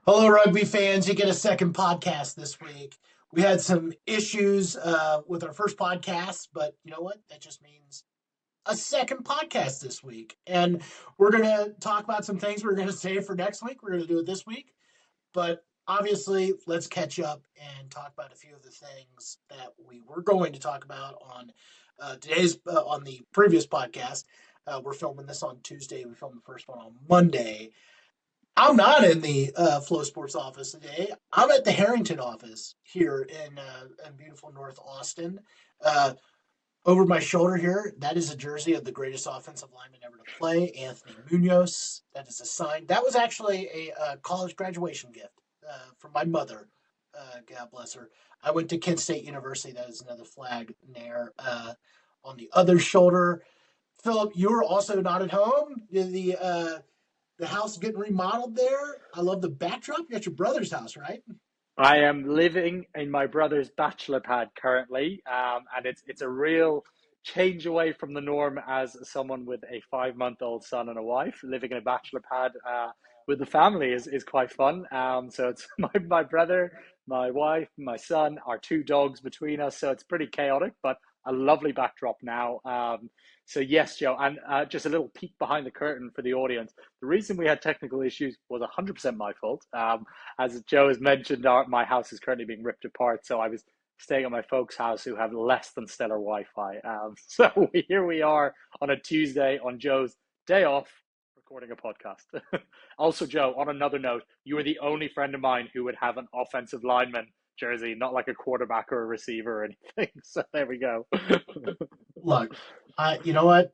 Hello, rugby fans. You get a second podcast this week. We had some issues with our first podcast, but you know what? That just means a second podcast this week. And we're going to talk about some things we're going to save for next week. We're going to do it this week. But obviously, let's catch up and talk about a few of the things that we were going to talk about on on the previous podcast. We're filming this on Tuesday. We filmed the first one on Monday. I'm not in the Flow Sports office today. I'm at the Harrington office here in beautiful North Austin. Uh, Over my shoulder here, that is a jersey of the greatest offensive lineman ever to play, Anthony Munoz. That is a sign. That was actually a college graduation gift from my mother. God bless her. I went to Kent State University. That is another flag there. On the other shoulder, Philip, you were also not at home. The house getting remodeled there. I love the backdrop. You got your brother's house, right? I am living in my brother's bachelor pad currently, and it's a real change away from the norm as someone with a 5-month-old son and a wife. Living in a bachelor pad with the family is quite fun. So it's my brother, my wife, my son, our two dogs between us. So it's pretty chaotic, but a lovely backdrop now. So yes, Joe, and just a little peek behind the curtain for the audience. The reason we had technical issues was 100% my fault. As Joe has mentioned, my house is currently being ripped apart, so I was staying at my folks' house who have less than stellar Wi-Fi. So here we are on a Tuesday on Joe's day off, recording a podcast. Also, Joe, on another note, you are the only friend of mine who would have an offensive lineman jersey, not like a quarterback or a receiver or anything. So there we go. Look, you know what?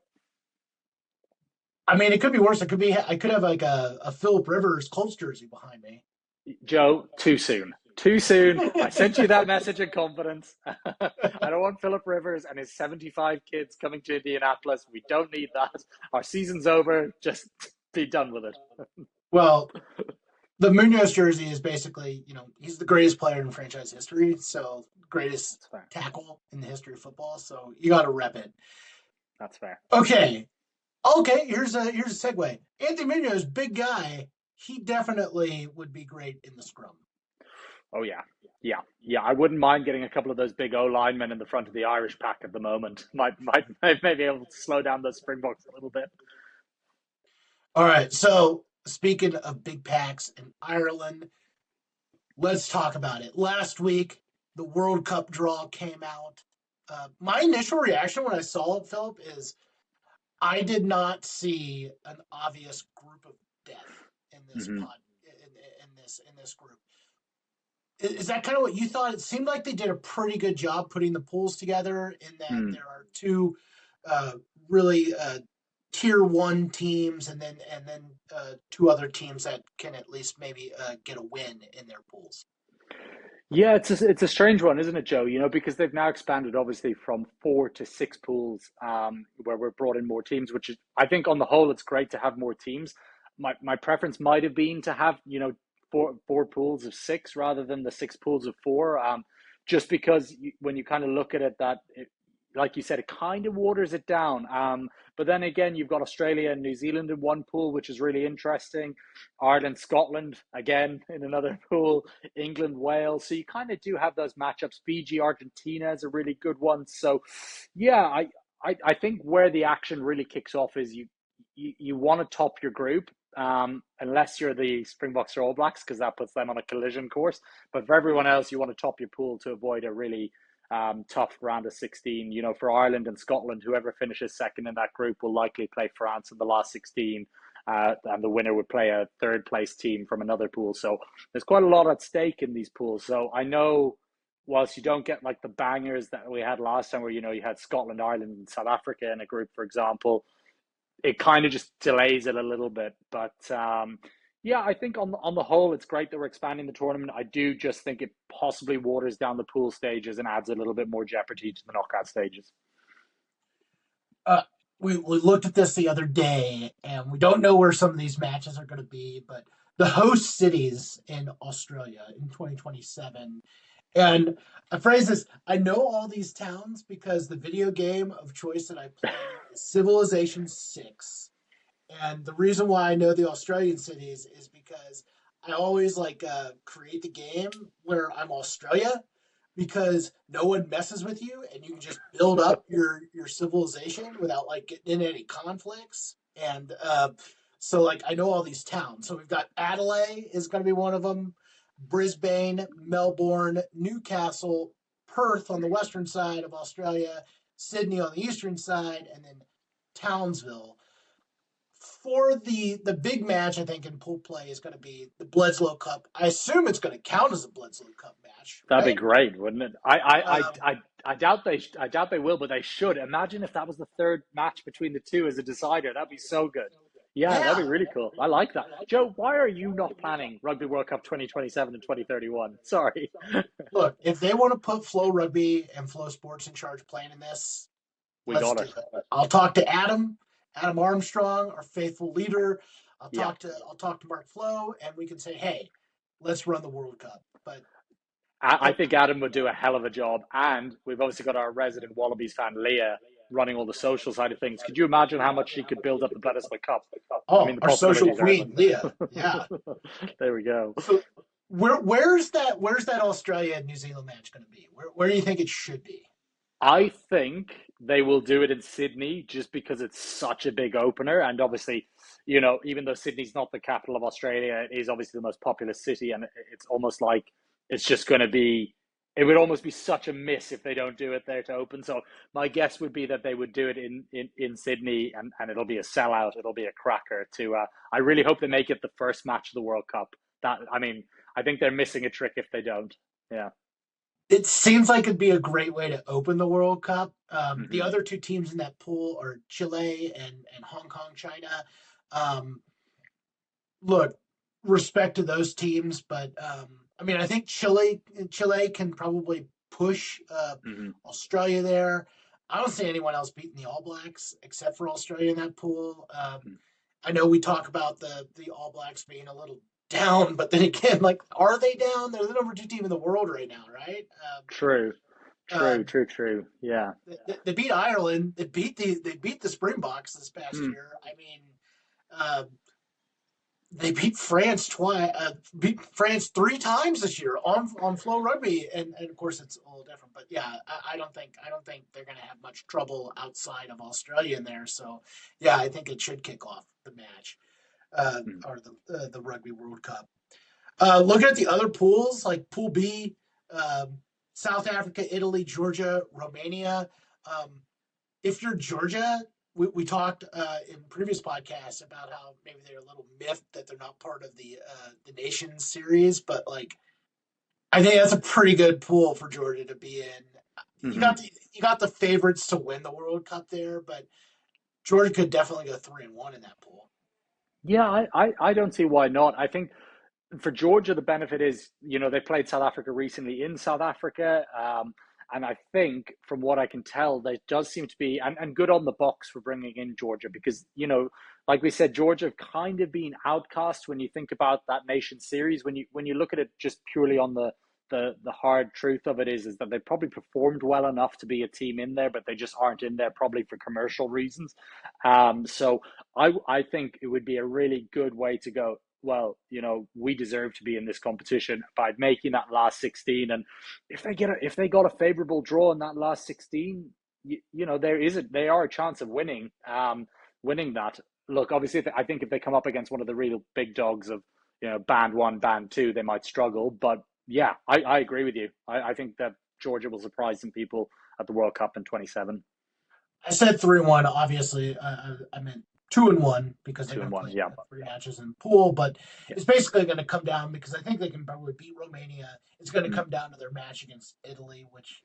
I mean, it could be worse. It could be I could have like a Philip Rivers Colts jersey behind me. Joe, too soon. Too soon. I sent you that message in confidence. I don't want Philip Rivers and his 75 kids coming to Indianapolis. We don't need that. Our season's over. Just be done with it. Well, the Munoz jersey is basically, he's the greatest player in franchise history, so greatest That's fair. tackle in the history of football. So you got to rep it. That's fair. Okay, okay. Here's a segue. Anthony Munoz, big guy. He definitely would be great in the scrum. Oh, yeah. Yeah. I wouldn't mind getting a couple of those big O linemen in the front of the Irish pack at the moment. Might maybe able to slow down those Springboks a little bit. All right. So speaking of big packs in Ireland, let's talk about it. Last week, the World Cup draw came out. My initial reaction when I saw it, Philip, is I did not see an obvious group of death in this Mm-hmm. pod in this group. Is that kind of what you thought? It seemed like they did a pretty good job putting the pools together. In that Mm. there are two uh, really tier one teams, and then two other teams that can at least maybe get a win in their pools. Yeah, it's a strange one, isn't it, Joe? Because they've now expanded obviously from 4 to 6 pools, where we're brought in more teams, which is, I think, on the whole, it's great to have more teams. My preference might have been to have four pools of six rather than the 6 pools of four, just because when you kind of look at it, like you said, it kind of waters it down. But then again, you've got Australia and New Zealand in one pool, which is really interesting. Ireland, Scotland, again, in another pool. England, Wales. So you kind of do have those matchups. Fiji, Argentina is a really good one. So, yeah, I think where the action really kicks off is you want to top your group, unless you're the Springboks or All Blacks, because that puts them on a collision course. But for everyone else, you want to top your pool to avoid a really tough round of 16. For Ireland and Scotland, whoever finishes second in that group will likely play France in the last 16. And the winner would play a third place team from another pool. So there's quite a lot at stake in these pools. So I know, whilst you don't get like the bangers that we had last time, where you had Scotland, Ireland, and South Africa in a group, for example, it kind of just delays it a little bit. But yeah, I think on the whole, it's great that we're expanding the tournament. I do just think it possibly waters down the pool stages and adds a little bit more jeopardy to the knockout stages. Uh, we looked at this the other day, and we don't know where some of these matches are going to be, but the host cities in Australia in 2027. And I phrase this, I know all these towns because the video game of choice that I play is Civilization 6. And the reason why I know the Australian cities is because I always create the game where I'm Australia because no one messes with you and you can just build up your civilization without like getting in any conflicts. And so like I know all these towns. So we've got Adelaide is going to be one of them, Brisbane, Melbourne, Newcastle, Perth on the western side of Australia, Sydney on the eastern side, and then Townsville. For the big match, I think in pool play is going to be the Bledisloe Cup. I assume it's going to count as a Bledisloe Cup match, That'd be right? great, wouldn't it? I I, I, Um, I, I doubt they will, but they should. Imagine if that was the third match between the two as a decider. That'd be so good. Yeah, that'd yeah. be really cool. I like that. Joe, why are you not planning Rugby World Cup 2027 and 2031? Sorry. Look, if they want to put Flow Rugby and Flow Sports in charge of planning this, We let's got do it. it. I'll talk to Adam Armstrong, our faithful leader. Yeah. I'll talk to Mark Flo, and we can say, hey, let's run the World Cup. But I it, think Adam would do a hell of a job. And we've obviously got our resident Wallabies fan, Leah, running all the social side of things. Could you imagine how much she could build up the Bledisloe Cup? I mean, oh, the our social possibilities are endless. queen, Leah. Yeah. There we go. So where's that Australia and New Zealand match going to be? Where do you think it should be? I think they will do it in Sydney just because it's such a big opener. And obviously, even though Sydney's not the capital of Australia, it is obviously the most populous city. And it's almost like it's just going to be, it would almost be such a miss if they don't do it there to open. So my guess would be that they would do it in Sydney and it'll be a sellout. It'll be a cracker I really hope they make it the first match of the World Cup. I think they're missing a trick if they don't. Yeah. It seems like it'd be a great way to open the World Cup. The Hmm. other two teams in that pool are Chile and Hong Kong, China. Um, Look, respect to those teams, but I mean, I think Chile can probably push Hmm. Australia there. I don't see anyone else beating the All Blacks except for Australia in that pool. I know we talk about the All Blacks being a little down, but then again, like, are they down? They're the number two team in the world right now, right? True. Uh, True. Yeah. they beat Ireland. They beat the Springboks this past Mm. year. I mean, uh, they beat France twice. Beat France three times this year on Flow Rugby, and of course it's a little different. But yeah, I don't think they're going to have much trouble outside of Australia in there. So yeah, I think it should kick off the match Mm. or the Rugby World Cup. Looking at the other pools, like Pool B, um, South Africa, Italy, Georgia, Romania. Um, if you're Georgia, we talked in previous podcasts about how maybe they're a little miffed that they're not part of the Nations series, but like I think that's a pretty good pool for Georgia to be in. Hmm. You got the favorites to win the World Cup there, but Georgia could definitely go 3-1 in that pool. Yeah, I don't see why not. I think for Georgia, the benefit is, they played South Africa recently in South Africa. And I think from what I can tell, there does seem to be, and good on the box for bringing in Georgia because, like we said, Georgia have kind of been outcast when you think about that nation series. When you look at it just purely on the hard truth of it is that they probably performed well enough to be a team in there, but they just aren't in there probably for commercial reasons. So I think it would be a really good way to go. Well, we deserve to be in this competition by making that last 16. And if they got a favorable draw in that last 16, they are a chance of winning that. Look, obviously, I think if they come up against one of the real big dogs of band one, band two, they might struggle. But yeah, I agree with you. I think that Georgia will surprise some people at the World Cup in 27. I said 3-1. Obviously, I meant 2-1 because they're Two going and to one. play Yeah. three matches in the pool. But Yeah. it's basically going to come down because I think they can probably beat Romania. It's going to Mm. come down to their match against Italy, which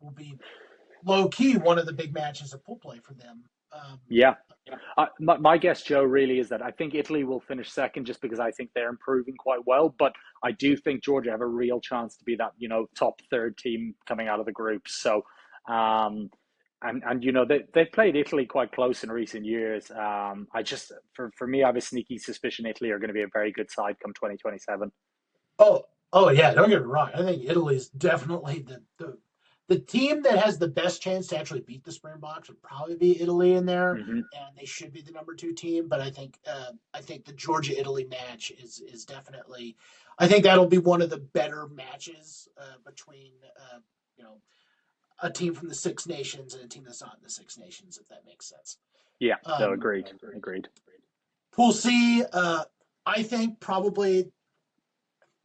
will be low key one of the big matches of pool play for them. Yeah. My guess, Joe, really is that I think Italy will finish second just because I think they're improving quite well. But I do think Georgia have a real chance to be that, top third team coming out of the group. So, they've played Italy quite close in recent years. For me, I have a sneaky suspicion Italy are going to be a very good side come 2027. Oh, oh yeah. Don't get me wrong. I think Italy is definitely the team that has the best chance to actually beat the Springboks would probably be Italy in there, Mm-hmm. and they should be the number 2 team. But I think the Georgia Italy match is definitely. I think that'll be one of the better matches between a team from the Six Nations and a team that's not in the Six Nations, if that makes sense. Yeah, no, agreed. Pool C, I think probably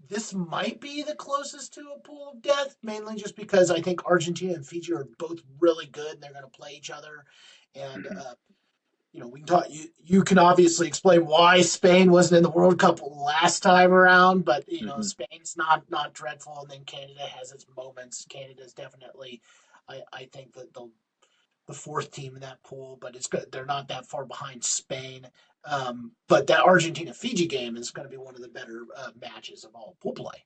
this might be the closest to a pool of death, mainly just because I think Argentina and Fiji are both really good and they're going to play each other. And, we can talk, you can obviously explain why Spain wasn't in the World Cup last time around, but, Spain's not dreadful. And then Canada has its moments. Canada's definitely, I think that the 4th team in that pool, but it's good. They're not that far behind Spain. But that Argentina-Fiji game is going to be one of the better matches of all pool play.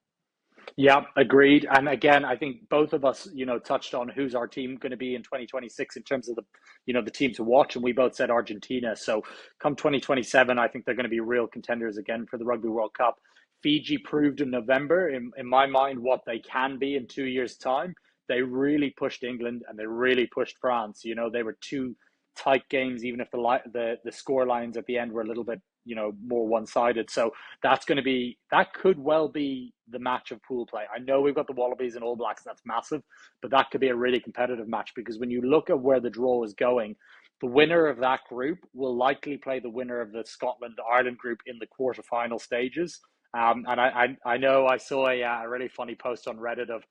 Yeah, agreed. And again, I think both of us, touched on who's our team going to be in 2026 in terms of the team to watch. And we both said Argentina. So come 2027, I think they're going to be real contenders again for the Rugby World Cup. Fiji proved in November, in my mind, what they can be in 2 years' time. They really pushed England and they really pushed France. They were 2 tight games, even if the score lines at the end were a little bit more one-sided. So that could well be the match of pool play. I know we've got the Wallabies and All Blacks, that's massive, but that could be a really competitive match because when you look at where the draw is going, the winner of that group will likely play the winner of the Scotland-Ireland group in the quarterfinal stages. And I know I saw a really funny post on Reddit of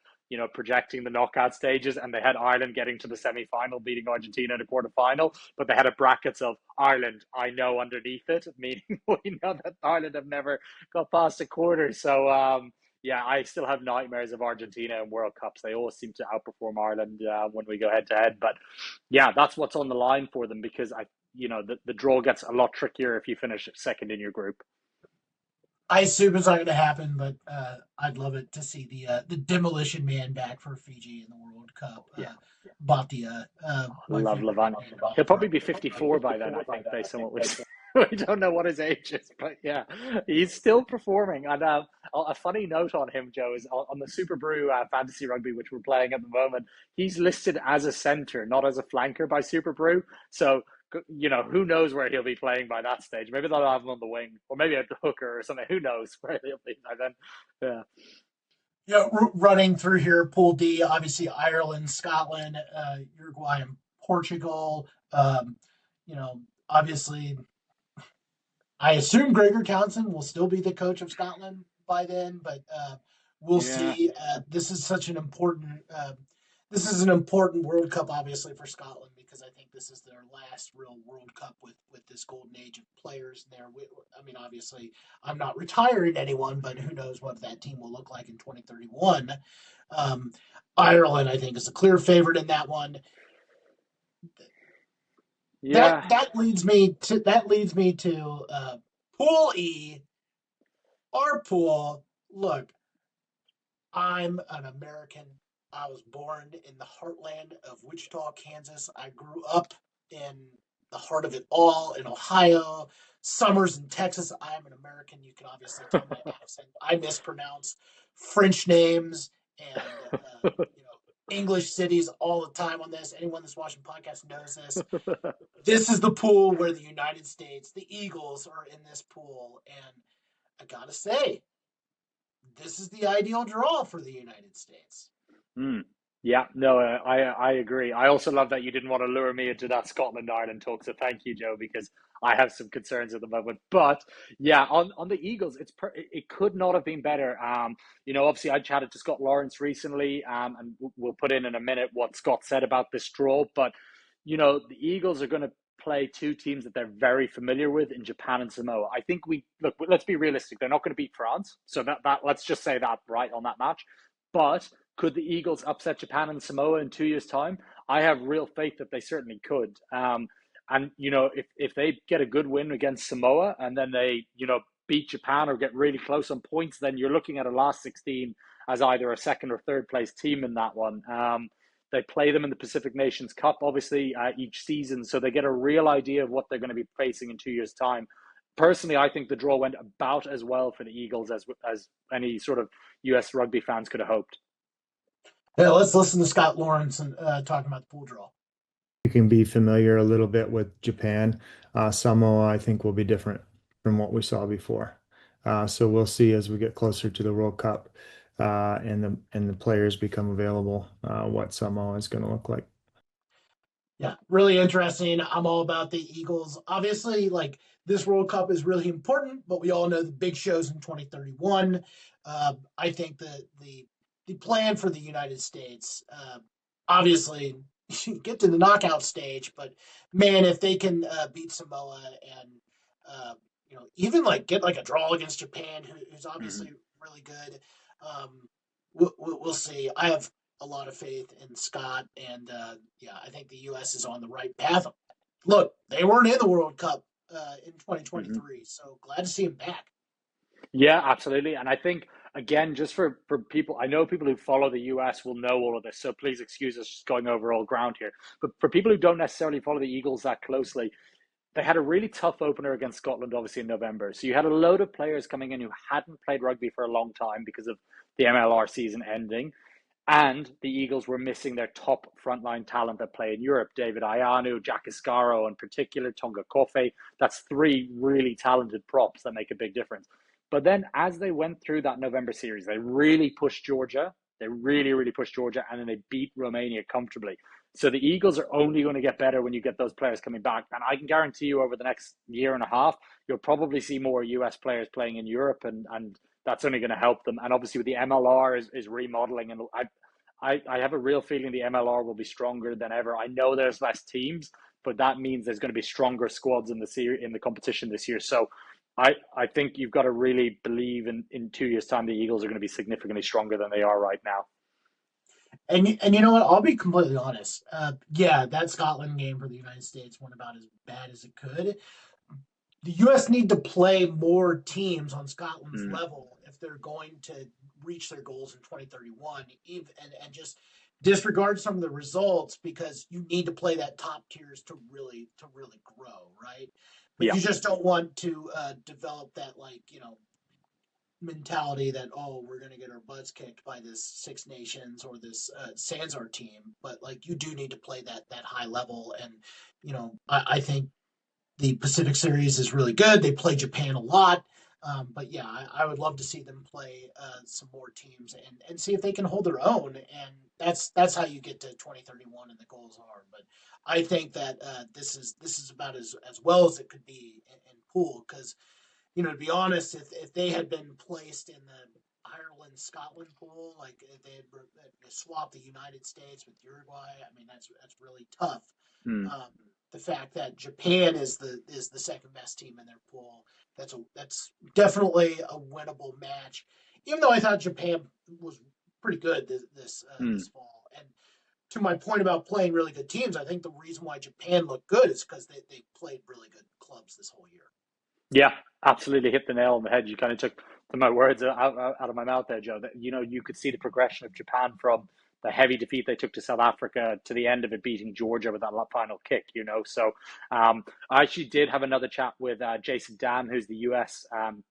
projecting the knockout stages, and they had Ireland getting to the semi-final, beating Argentina in a quarter-final, but they had a brackets of Ireland, I know, underneath it, meaning we know that Ireland have never got past a quarter. So, I still have nightmares of Argentina in World Cups. They always seem to outperform Ireland when we go head-to-head. But, that's what's on the line for them because, the draw gets a lot trickier if you finish second in your group. I assume it's not going to happen, but I'd love it to see the Demolition Man back for Fiji in the World Cup. Batia. Love Levant. He'll probably be 54 by then, I think, based on what we see. We don't know what his age is, but he's still performing. And a funny note on him, Joe, is on the Super Brew Fantasy Rugby, which we're playing at the moment, he's listed as a centre, not as a flanker by Super Brew. So, who knows where he'll be playing by that stage? Maybe they'll have him on the wing, or maybe at the hooker or something. Who knows where he'll be by then? Running through here, Pool D, obviously Ireland, Scotland, Uruguay, and Portugal. Obviously, I assume Gregor Townsend will still be the coach of Scotland by then, but we'll see. This is such an important. This is an important World Cup, obviously, for Scotland because I think this is their last real World Cup with this golden age of players in there. Obviously, I'm not retiring anyone, but who knows what that team will look like in 2031. Ireland, I think, is a clear favorite in that one. Yeah. That leads me to Pool E, our pool. Look, I'm an American. I was born in the heartland of Wichita, Kansas. I grew up in the heart of it all in Ohio. Summers in Texas. I'm an American. You can obviously tell my accent. I mispronounce French names and English cities all the time on this. Anyone that's watching podcasts knows this. This is the pool where the United States, the Eagles, are in this pool, and I gotta say, this is the ideal draw for the United States. Yeah, no, I agree. I also love that you didn't want to lure me into that Scotland-Ireland talk, so thank you, Joe, because I have some concerns at the moment. But on the Eagles, it could not have been better. Obviously I chatted to Scott Lawrence recently, and we'll put in a minute what Scott said about this draw. But the Eagles are going to play 2 teams that they're very familiar with in Japan and Samoa. I think let's be realistic. They're not going to beat France, so that let's just say that right on that match. But could the Eagles upset Japan and Samoa in 2 years' time? I have real faith that they certainly could. If they get a good win against Samoa and then they, beat Japan or get really close on points, then you're looking at a last 16 as either a second or third place team in that one. They play them in the Pacific Nations Cup, obviously, each season, so they get a real idea of what they're going to be facing in 2 years' time. Personally, I think the draw went about as well for the Eagles as any sort of US rugby fans could have hoped. Yeah, let's listen to Scott Lawrence and talking about the pool draw. You can be familiar a little bit with Japan. Samoa, I think, will be different from what we saw before. So we'll see as we get closer to the World Cup and the players become available, what Samoa is going to look like. Yeah, really interesting. I'm all about the Eagles. Obviously, like this World Cup is really important, but we all know the big shows in 2031. I think the plan for the United States, obviously, get to the knockout stage, but man, if they can beat Samoa and even like get like a draw against Japan, who's obviously really good, we'll see. I have a lot of faith in Scott, and I think the U.S. is on the right path. Look, they weren't in the World Cup in 2023, so glad to see them back. Yeah, absolutely. And I think, again, just for people, I know people who follow the US will know all of this, so please excuse us just going over all ground here. But for people who don't necessarily follow the Eagles that closely, they had a really tough opener against Scotland, obviously, in November. So you had a load of players coming in who hadn't played rugby for a long time because of the MLR season ending. And the Eagles were missing their top frontline talent that play in Europe. David Ayanu, Jack Iscaro, in particular, Tonga Kofe. That's three really talented props that make a big difference. But then as they went through that November series, they really pushed Georgia. They really, really pushed Georgia, and then they beat Romania comfortably. So the Eagles are only going to get better when you get those players coming back. And I can guarantee you over the next year and a half, you'll probably see more US players playing in Europe, and that's only going to help them. And obviously with the MLR is remodeling, and I have a real feeling the MLR will be stronger than ever. I know there's less teams, but that means there's going to be stronger squads in the competition this year. So I think you've got to really believe in 2 years' time the Eagles are going to be significantly stronger than they are right now. And you know what? I'll be completely honest. That Scotland game for the United States went about as bad as it could. The U.S. need to play more teams on Scotland's level if they're going to reach their goals in 2031, and just disregard some of the results because you need to play that top tiers to really grow, right? But Yeah. you just don't want to develop that mentality that we're going to get our butts kicked by this Six Nations or this Sanzar team, but like you do need to play that high level, and I think the Pacific Series is really good. They play Japan a lot. But yeah, I would love to see them play some more teams and see if they can hold their own. And that's how you get to 2031 and the goals are. But I think that this is about as well as it could be in pool because to be honest, if they had been placed in the Ireland Scotland pool, like if they had swapped the United States with Uruguay, I mean that's really tough. The fact that Japan is the second best team in their pool, that's definitely a winnable match. Even though I thought Japan was pretty good this fall, and to my point about playing really good teams, I think the reason why Japan looked good is because they played really good clubs this whole year. Yeah, absolutely hit the nail on the head. You kind of took my words out of my mouth there, Joe. That you could see the progression of Japan from the heavy defeat they took to South Africa to the end of it beating Georgia with that final kick. So I actually did have another chat with Jason Dam, who's the US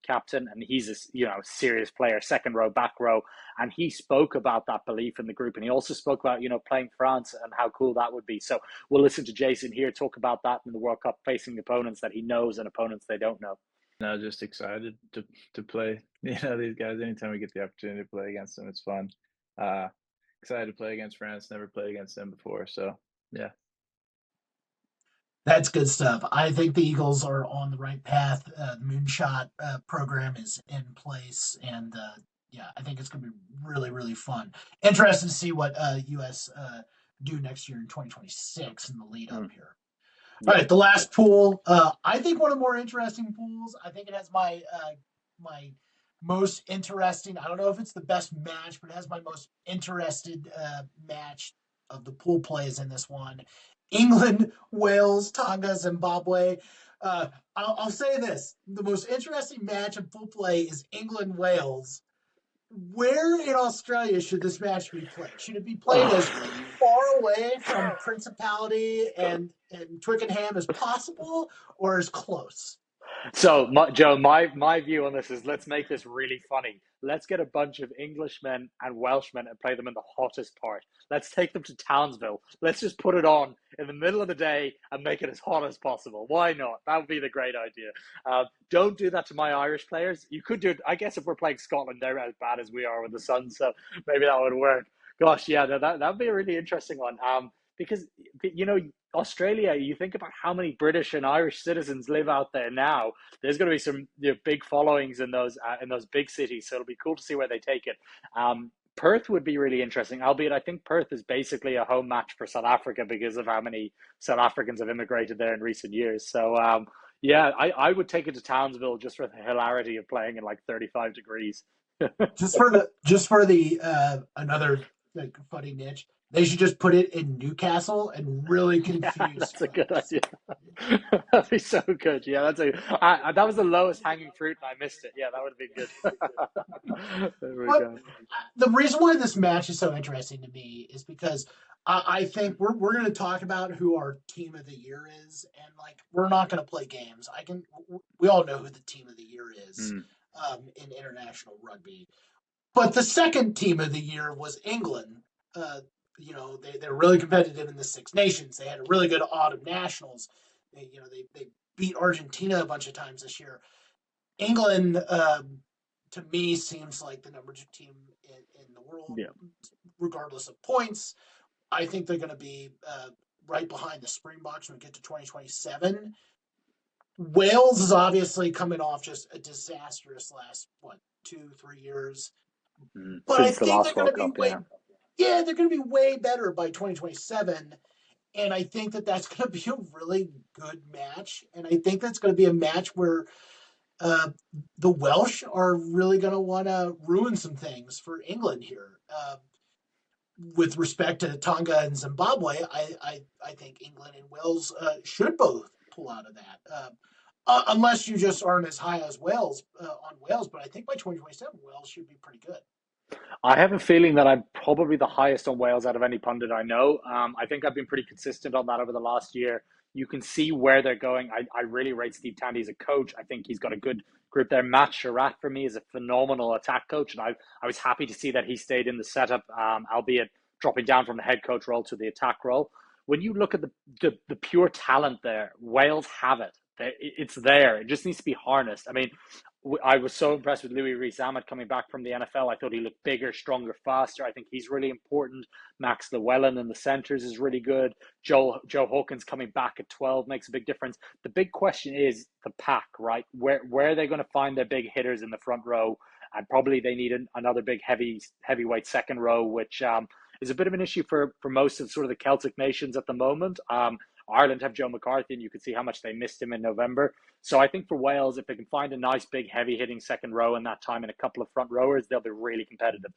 captain, and he's a serious player, second row, back row, and he spoke about that belief in the group, and he also spoke about playing France and how cool that would be. So we'll listen to Jason here talk about that in the World Cup, facing opponents that he knows and opponents they don't know. No, just excited to play. These guys. Anytime we get the opportunity to play against them, it's fun. Excited to play against France. Never played against them before, so yeah. That's good stuff. I think the Eagles are on the right path. The Moonshot program is in place, and I think it's going to be really, really fun. Interested to see what U.S. Do next year in 2026 in the lead up here. All right, the last pool. I think one of the more interesting pools. I think it has my most interesting. I don't know if it's the best match, but it has my most interested match of the pool plays in this one. England, Wales, Tonga, Zimbabwe. I'll say this: the most interesting match in pool play is England, Wales. Where in Australia should this match be played? Should it be played as far away from Principality and Twickenham as possible, or as close? So, Joe, my view on this is let's make this really funny. Let's get a bunch of Englishmen and Welshmen and play them in the hottest part. Let's take them to Townsville. Let's just put it on in the middle of the day and make it as hot as possible. Why not? That would be the great idea. Don't do that to my Irish players. You could do it. I guess if we're playing Scotland, they're as bad as we are with the sun, so maybe that would work. Gosh, yeah, that would be a really interesting one. Because Australia, you think about how many British and Irish citizens live out there now. There's going to be some big followings in those big cities, so it'll be cool to see where they take it. Perth would be really interesting, albeit I think Perth is basically a home match for South Africa because of how many South Africans have immigrated there in recent years. So yeah, I would take it to Townsville just for the hilarity of playing in like 35 degrees. Just for the another like funny niche. They should just put it in Newcastle and really confuse. Yeah, that's a good idea. That'd be so good. Yeah, that was the lowest hanging fruit, and I missed it. Yeah, that would have been good. There we go. The reason why this match is so interesting to me is because I think we're going to talk about who our team of the year is, and like we're not going to play games. We all know who the team of the year is in international rugby, but the second team of the year was England. They're really competitive in the Six Nations. They had a really good autumn nationals. They beat Argentina a bunch of times this year. England, to me, seems like the number 2 team in the world, regardless of points. I think they're going to be right behind the Springboks when we get to 2027. Wales is obviously coming off just a disastrous last 2-3 years, but I think they're going to be they're going to be way better by 2027. And I think that's going to be a really good match. And I think that's going to be a match where the Welsh are really going to want to ruin some things for England here. With respect to Tonga and Zimbabwe, I think England and Wales should both pull out of that. Unless you just aren't as high as Wales on Wales. But I think by 2027, Wales should be pretty good. I have a feeling that I'm probably the highest on Wales out of any pundit I know. I think I've been pretty consistent on that over the last year. You can see where they're going. I really rate Steve Tandy as a coach. I think he's got a good group there. Matt Sherratt, for me, is a phenomenal attack coach, and I was happy to see that he stayed in the setup, albeit dropping down from the head coach role to the attack role. When you look at the pure talent there, Wales have it. It's there. It just needs to be harnessed. I mean, I was so impressed with Louis Rees-Zammit coming back from the NFL. I thought he looked bigger, stronger, faster. I think he's really important. Max Llewellyn in the centers is really good. Joe Hawkins coming back at 12 makes a big difference. The big question is the pack, right? Where are they going to find their big hitters in the front row? And probably they need another big heavyweight second row, which is a bit of an issue for most of sort of the Celtic nations at the moment. Ireland have Joe McCarthy, and you could see how much they missed him in November. So I think for Wales, if they can find a nice, big, heavy-hitting second row in that time and a couple of front rowers, they'll be really competitive.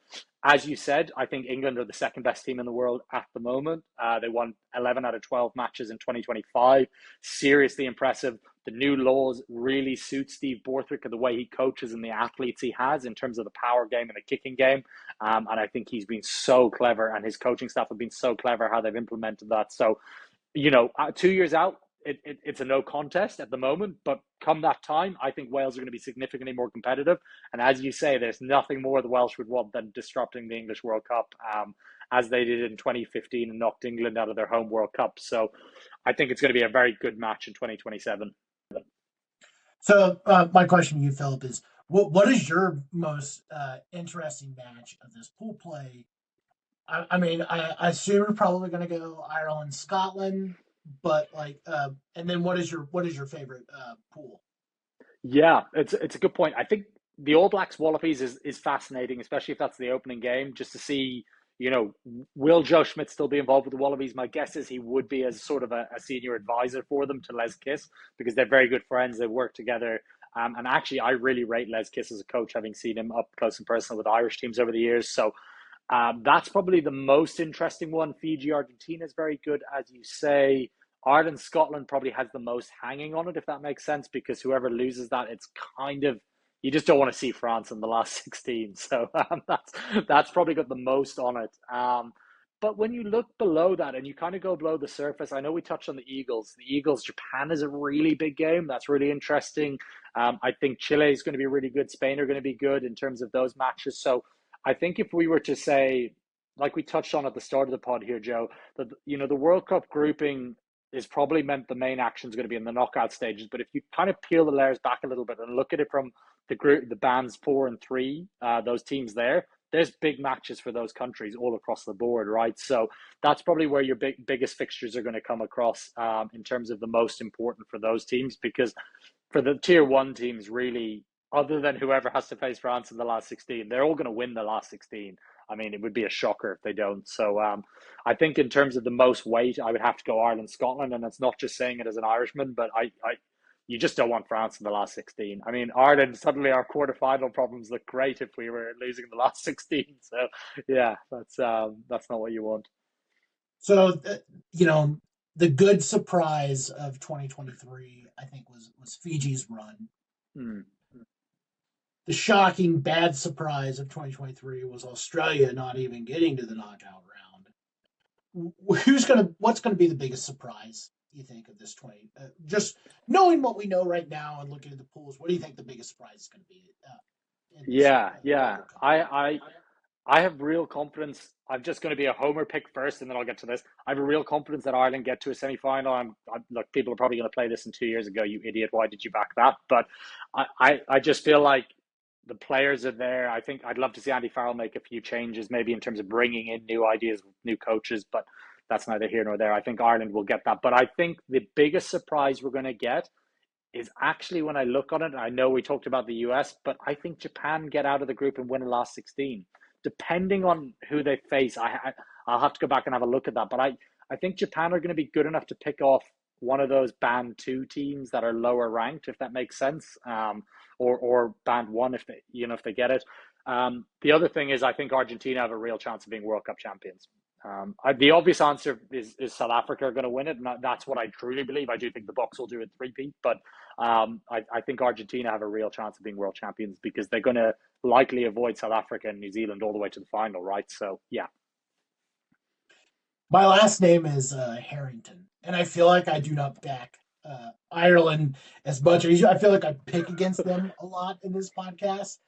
As you said, I think England are the second best team in the world at the moment. They won 11 out of 12 matches in 2025. Seriously impressive. The new laws really suit Steve Borthwick and the way he coaches and the athletes he has in terms of the power game and the kicking game. And I think he's been so clever, and his coaching staff have been so clever how they've implemented that. So, 2 years out, it's a no contest at the moment, but come that time, I think Wales are going to be significantly more competitive. And as you say, there's nothing more the Welsh would want than disrupting the English World Cup, as they did in 2015 and knocked England out of their home World Cup. So I think it's going to be a very good match in 2027. So my question to you, Philip, is what is your most interesting match of this pool play? I mean, I assume you're probably going to go Ireland, Scotland, but and then what is your favorite pool? Yeah, it's a good point. I think the All Blacks Wallabies is fascinating, especially if that's the opening game, just to see, will Joe Schmidt still be involved with the Wallabies? My guess is he would be as sort of a senior advisor for them to Les Kiss, because they're very good friends. They work together. And actually, I really rate Les Kiss as a coach, having seen him up close and personal with Irish teams over the years. So that's probably the most interesting one. Fiji, Argentina is very good, as you say. Ireland, Scotland probably has the most hanging on it, if that makes sense, because whoever loses that, it's kind of, you just don't want to see France in the last 16. So that's probably got the most on it. But when you look below that and you kind of go below the surface, I know we touched on the Eagles. The Eagles, Japan is a really big game. That's really interesting. I think Chile is going to be really good. Spain are going to be good in terms of those matches. So I think if we were to say, like we touched on at the start of the pod here, Joe, that the World Cup grouping is probably meant the main action is going to be in the knockout stages. But if you kind of peel the layers back a little bit and look at it from the group, the bands 4 and 3, those teams there's big matches for those countries all across the board, right? So that's probably where your biggest fixtures are going to come across in terms of the most important for those teams, because for the tier 1 teams, really, other than whoever has to face France in the last 16, they're all going to win the last 16. I mean, it would be a shocker if they don't. So I think in terms of the most weight, I would have to go Ireland, Scotland, and it's not just saying it as an Irishman, but you just don't want France in the last 16. I mean, Ireland, suddenly our quarterfinal problems look great if we were losing the last 16. So, yeah, that's not what you want. So, the good surprise of 2023, I think, was Fiji's run. The shocking bad surprise of 2023 was Australia not even getting to the knockout round. What's going to be the biggest surprise, you think, of this 20? Just knowing what we know right now and looking at the pools, what do you think the biggest surprise is going to be? I have real confidence. I'm just going to be a homer pick first, and then I'll get to this. I have a real confidence that Ireland get to a semi-final. Look, people are probably going to play this in 2 years ago. You idiot! Why did you back that? But I just feel like the players are there. I think I'd love to see Andy Farrell make a few changes, maybe in terms of bringing in new ideas, new coaches. But that's neither here nor there. I think Ireland will get that. But I think the biggest surprise we're going to get is actually, when I look on it, I know we talked about the US, but I think Japan get out of the group and win the last 16. Depending on who they face, I'll have to go back and have a look at that. But I think Japan are going to be good enough to pick off one of those band 2 teams that are lower ranked, if that makes sense, or band 1 if they get it. The other thing is, I think Argentina have a real chance of being World Cup champions. The obvious answer is South Africa are going to win it, and that's what I truly believe. I do think the Box will do it 3-peat, but I think Argentina have a real chance of being world champions because they're going to likely avoid South Africa and New Zealand all the way to the final, right? So, yeah. My last name is Harrington, and I feel like I do not back Ireland as much. I feel like I pick against them a lot in this podcast.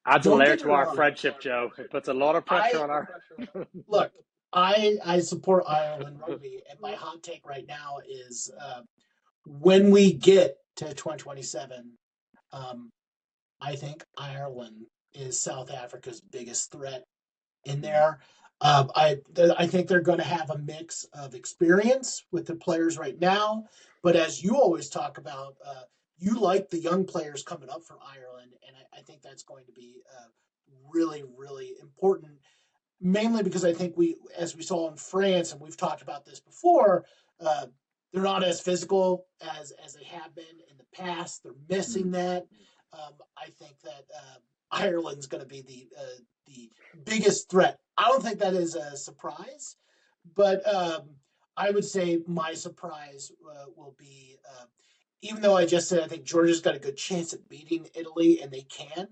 Adds a layer to our friendship, Joe. It puts a lot of pressure on our... Look, I support Ireland rugby, and my hot take right now is when we get to 2027, I think Ireland is South Africa's biggest threat in there. I think they're going to have a mix of experience with the players right now, but as you always talk about, you like the young players coming up for Ireland, and I think that's going to be really, really important, mainly because I think as we saw in France, and we've talked about this before, they're not as physical as they have been in the past. They're missing that. I think that Ireland's going to be the biggest threat. I don't think that is a surprise, but I would say my surprise will be, even though I just said I think Georgia's got a good chance at beating Italy, and they can,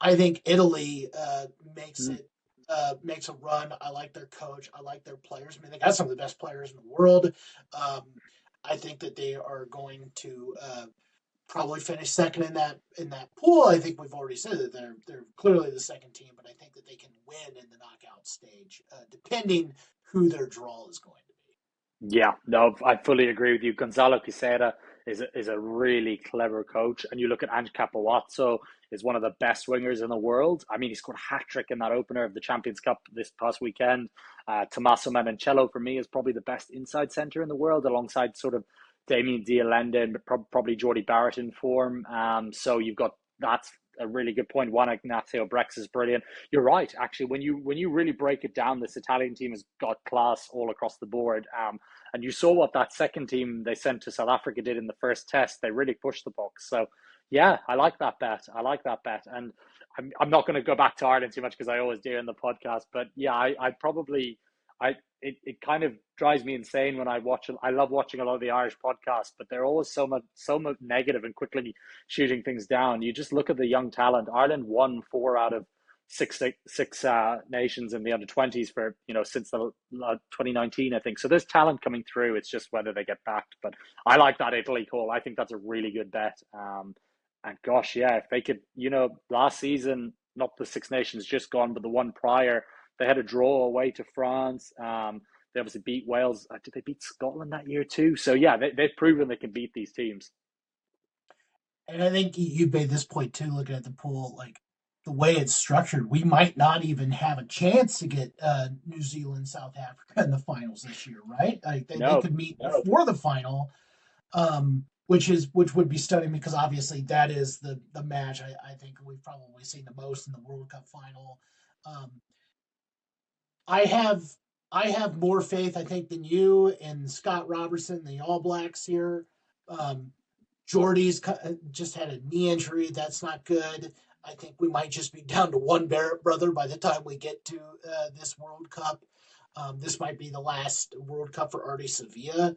I think Italy makes a run. I like their coach. I like their players. I mean, they got some of the best players in the world. I think that they are going to probably finish second in that pool. I think we've already said that they're clearly the second team, but I think that they can win in the knockout stage, depending who their draw is going to be. Yeah, no, I fully agree with you. Gonzalo Quisera is a really clever coach, and you look at Ange Capuozzo is one of the best wingers in the world. I mean, he scored a hat-trick in that opener of the Champions Cup this past weekend. Tommaso Menoncello, for me, is probably the best inside centre in the world, alongside sort of Damien Dialende and probably Jordy Barrett in form. So that's a really good point. Juan Ignacio Brex is brilliant. You're right, actually. When you really break it down, this Italian team has got class all across the board. And you saw what that second team they sent to South Africa did in the first test. They really pushed the Bucks. So, yeah, I like that bet. And I'm not going to go back to Ireland too much because I always do in the podcast. But, yeah, it kind of drives me insane when I watch it. I love watching a lot of the Irish podcasts, but they're always so much negative and quickly shooting things down. You just look at the young talent. Ireland won 4 out of six nations in the under-20s for, since the 2019, I think. So there's talent coming through. It's just whether they get backed. But I like that Italy call. I think that's a really good bet. And gosh, yeah, if they could, last season, not the Six Nations just gone, but the one prior, they had a draw away to France. They obviously beat Wales. Did they beat Scotland that year too? So yeah, they've proven they can beat these teams. And I think you made this point too, looking at the pool, like the way it's structured, we might not even have a chance to get New Zealand, South Africa in the finals this year, right? Like they could meet before the final, which would be stunning because obviously that is the match I think we've probably seen the most in the World Cup final. I have more faith, I think, than you in Scott Robertson, the All Blacks here. Jordy's just had a knee injury. That's not good. I think we might just be down to one Barrett brother by the time we get to this World Cup. This might be the last World Cup for Artie Sevilla.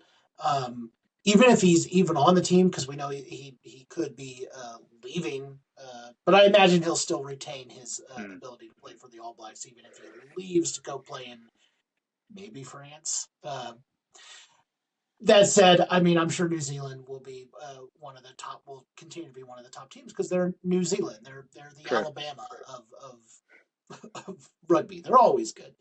Even if he's even on the team, because we know he could be leaving. But I imagine he'll still retain his ability to play for the All Blacks, even if he leaves to go play in maybe France. That said, I mean, I'm sure New Zealand will be will continue to be one of the top teams because they're New Zealand. They're the Alabama of rugby. They're always good.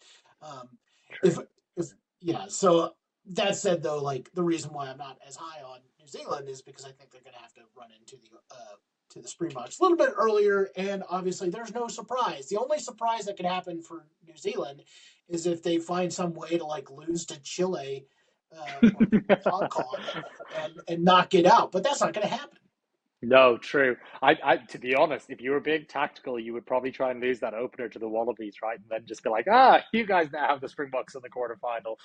So that said, though, like the reason why I'm not as high on New Zealand is because I think they're going to have to run into the Springboks a little bit earlier, and obviously there's no surprise. The only surprise that could happen for New Zealand is if they find some way to like lose to Chile. Hong Kong and knock it out, but that's not going to happen. No, true. I to be honest, if you were being tactical, you would probably try and lose that opener to the Wallabies, right? And then just be like, you guys now have the Springboks in the quarterfinal.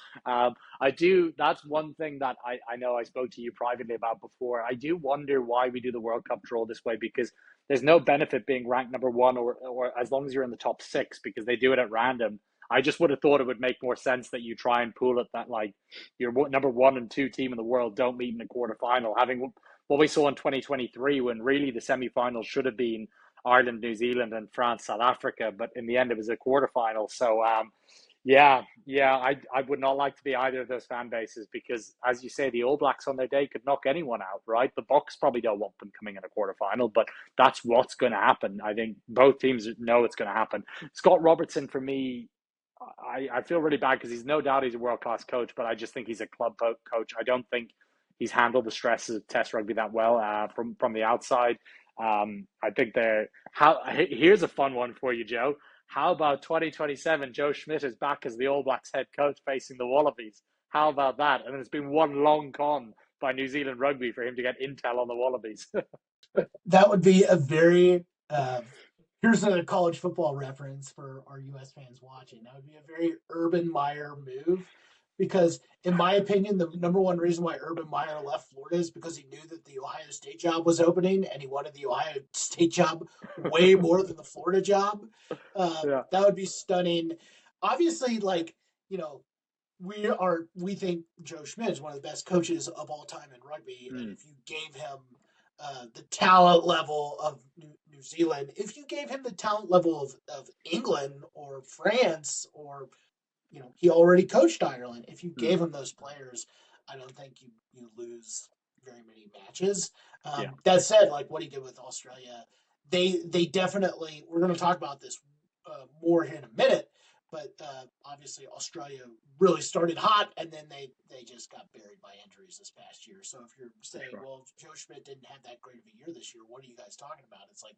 I do. That's one thing that I know I spoke to you privately about before. I do wonder why we do the World Cup draw this way, because there's no benefit being ranked number one or as long as you're in the top six, because they do it at random. I just would have thought it would make more sense that you try and pool it that like your number 1 and 2 team in the world don't meet in the quarterfinal, having what we saw in 2023 when really the semi-finals should have been Ireland, New Zealand, and France, South Africa, but in the end it was a quarterfinal. So I would not like to be either of those fan bases because, as you say, the All Blacks on their day could knock anyone out, right? The Bucks probably don't want them coming in a quarterfinal, but that's what's going to happen. I think both teams know it's going to happen. Scott Robertson, for me, I feel really bad because he's no doubt he's a world-class coach, but I just think he's a club coach. I don't think he's handled the stresses of Test rugby that well from the outside. I think here's a fun one for you, Joe. How about 2027? Joe Schmidt is back as the All Blacks head coach facing the Wallabies. How about that? And it's been one long con by New Zealand rugby for him to get intel on the Wallabies. That would be a very here's a college football reference for our U.S. fans watching. That would be a very Urban Meyer move because, in my opinion, the number one reason why Urban Meyer left Florida is because he knew that the Ohio State job was opening and he wanted the Ohio State job way more than the Florida job. That would be stunning. Obviously, we think Joe Schmidt is one of the best coaches of all time in rugby, and if you gave him the talent level of New Zealand, if you gave him the talent level of England or France, or he already coached Ireland, if you gave him those players, I don't think you lose very many matches. That said, like what he did with Australia, they definitely, we're going to talk about this more here in a minute, but obviously Australia really started hot, and then they just got buried by injuries this past year. So if you're saying, well, Joe Schmidt didn't have that great of a year this year, what are you guys talking about? It's like,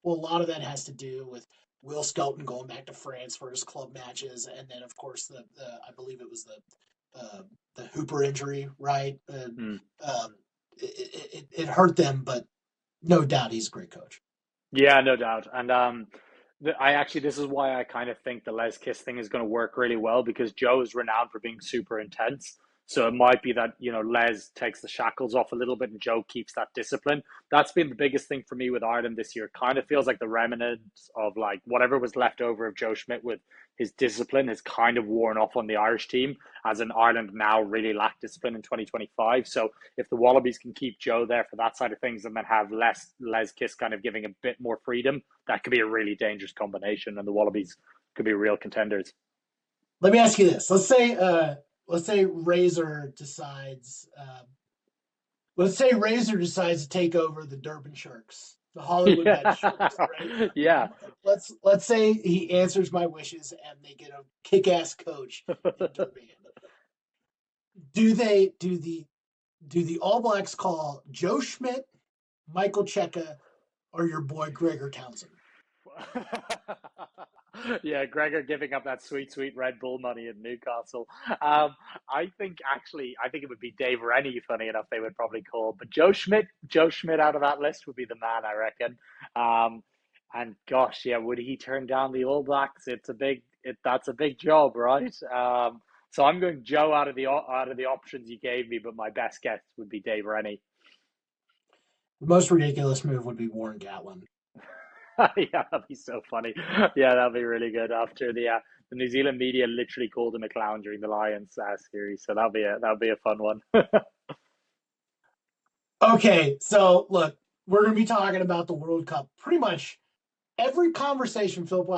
well, a lot of that has to do with Will Skelton going back to France for his club matches, and then of course the I believe it was the Hooper injury, right? It hurt them, but no doubt he's a great coach. Yeah, no doubt. And this is why I kind of think the Les Kiss thing is going to work really well, because Joe is renowned for being super intense. So it might be that, Les takes the shackles off a little bit and Joe keeps that discipline. That's been the biggest thing for me with Ireland this year. Kind of feels like the remnants of like whatever was left over of Joe Schmidt with his discipline has kind of worn off on the Irish team, as in Ireland now really lack discipline in 2025. So if the Wallabies can keep Joe there for that side of things and then have Les Kiss kind of giving a bit more freedom, that could be a really dangerous combination, and the Wallabies could be real contenders. Let me ask you this. Let's say Razor decides to take over the Durban Sharks, the Hollywood Red Sharks, right? Yeah. Let's say he answers my wishes and they get a kick-ass coach in Durban. Do the All Blacks call Joe Schmidt, Michael Cheika, or your boy Gregor Townsend? Yeah, Gregor giving up that sweet Red Bull money in Newcastle. I think it would be Dave Rennie, funny enough, they would probably call. But Joe Schmidt out of that list would be the man, I reckon. And gosh, yeah, would he turn down the All Blacks? That's a big job, right? So I'm going Joe out of the options you gave me, but my best guess would be Dave Rennie. The most ridiculous move would be Warren Gatland. Yeah, that'd be so funny. Yeah, that'd be really good. After the New Zealand media literally called him a clown during the Lions series, so that'd be a fun one. Okay, so look, we're going to be talking about the World Cup. Pretty much every conversation Philip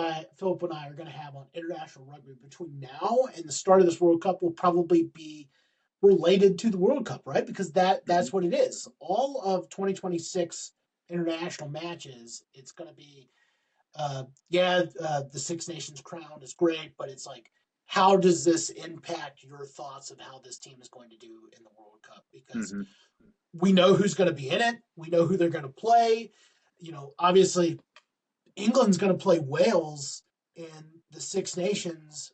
and I are going to have on international rugby between now and the start of this World Cup will probably be related to the World Cup, right? Because that's what it is. All of 2026 international matches, it's going to be, the Six Nations crown is great, but it's like, how does this impact your thoughts of how this team is going to do in the World Cup? Because we know who's going to be in it. We know who they're going to play. Obviously, England's going to play Wales in the Six Nations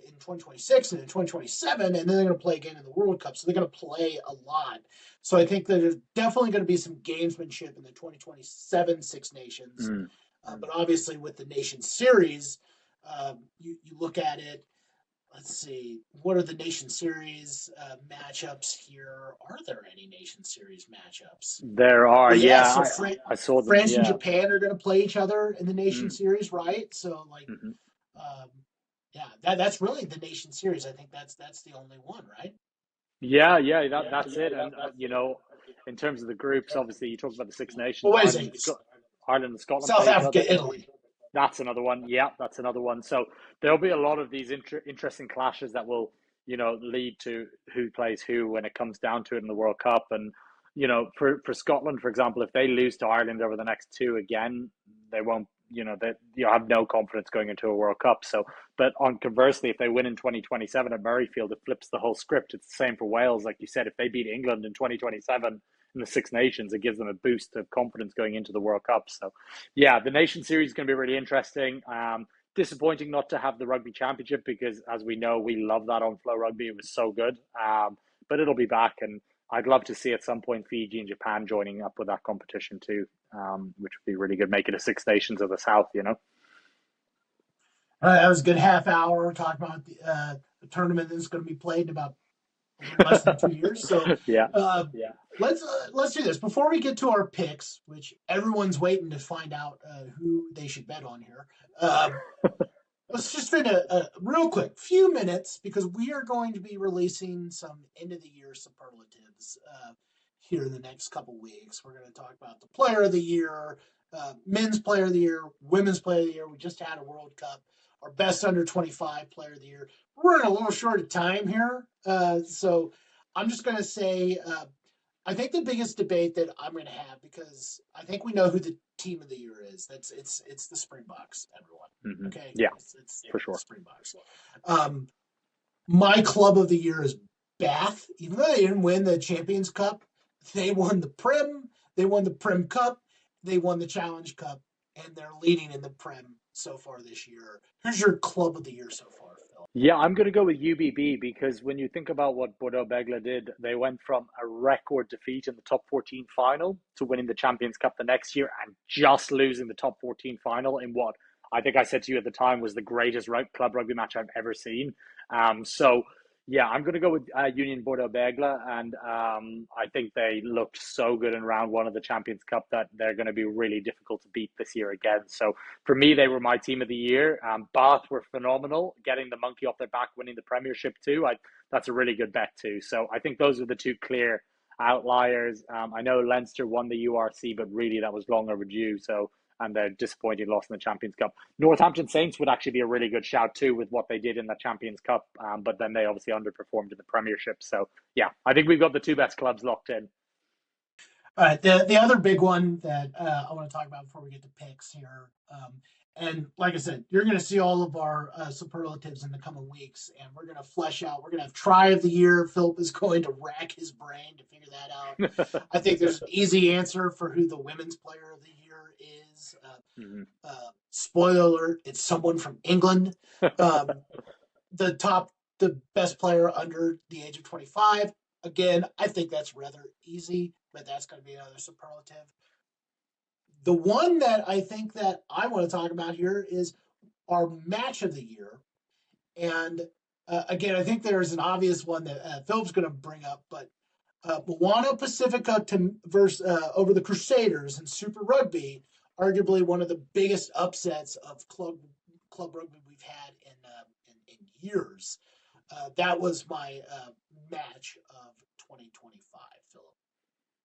in 2026 and in 2027, and then they're going to play again in the World Cup. So they're going to play a lot. So I think there's definitely going to be some gamesmanship in the 2027 Six Nations. But obviously with the Nation Series, you look at it, let's see, what are the Nation Series matchups here? Are there any Nation Series matchups? There are, So I saw them. France and Japan are going to play each other in the Nation Series, right? So, that's really the Nation Series. I think that's the only one, right? That's it. And in terms of the groups, obviously you talked about the Six Nations. Well, Ireland and Scotland, South Africa, Italy. That's another one. Yeah, that's another one. So there'll be a lot of these interesting clashes that will, lead to who plays who when it comes down to it in the World Cup. And, for Scotland, for example, if they lose to Ireland over the next two again, they won't, you have no confidence going into a World Cup. So, but conversely, if they win in 2027 at Murrayfield, it flips the whole script. It's the same for Wales. Like you said, if they beat England in 2027, in the Six Nations, it gives them a boost of confidence going into the World Cup. So, yeah, the Nation Series is going to be really interesting. Disappointing not to have the Rugby Championship because, as we know, we love that on FloRugby. It was so good. But it'll be back, and I'd love to see at some point Fiji and Japan joining up with that competition too, which would be really good. Make it a Six Nations of the South, That was a good half hour talking about the tournament that's going to be played in about less than 2 years. So let's do this before we get to our picks, which everyone's waiting to find out who they should bet on here. Let's just spend a real quick few minutes because we are going to be releasing some end of the year superlatives here in the next couple weeks. We're going to talk about the Player of the Year, Men's Player of the Year, Women's Player of the Year. We just had a World Cup. Our best under 25 Player of the Year. We're running a little short of time here, so I'm just going to say I think the biggest debate that I'm going to have, because I think we know who the team of the year is. It's the Springboks, everyone. Okay, yeah, it's for sure. Springboks. My club of the year is Bath. Even though they didn't win the Champions Cup, they won the Prem. They won the Prem Cup. They won the Challenge Cup, and they're leading in the Prem so far this year. Who's your club of the year so far, Phil? Yeah, I'm going to go with UBB because when you think about what Bodo Begla did, they went from a record defeat in the top 14 final to winning the Champions Cup the next year and just losing the top 14 final in what I think I said to you at the time was the greatest club rugby match I've ever seen. So Yeah, I'm going to go with Union Bordeaux-Bègles, and I think they looked so good in round one of the Champions Cup that they're going to be really difficult to beat this year again. So for me, they were my team of the year. Bath were phenomenal, getting the monkey off their back, winning the Premiership too. That's a really good bet too. So I think those are the two clear outliers. I know Leinster won the URC, but really that was long overdue. And they're disappointing loss in the Champions Cup. Northampton Saints would actually be a really good shout too with what they did in the Champions Cup, but then they obviously underperformed in the Premiership. So yeah, I think we've got the two best clubs locked in. All right, the other big one that I want to talk about before we get to picks here, and like I said, you're going to see all of our superlatives in the coming weeks, and we're going to flesh out. We're going to have try of the year. Philip is going to rack his brain to figure that out. I think there's an easy answer for who the women's player of the year is. Spoiler alert: it's someone from England. The best player under the age of 25. Again, I think that's rather easy, but that's going to be another superlative. The one that I think that I want to talk about here is our match of the year. And again, I think there's an obvious one that Philip's going to bring up, but Moana Pacifica over the Crusaders in Super Rugby, arguably one of the biggest upsets of club rugby we've had in years. That was my match of 2025, Philip.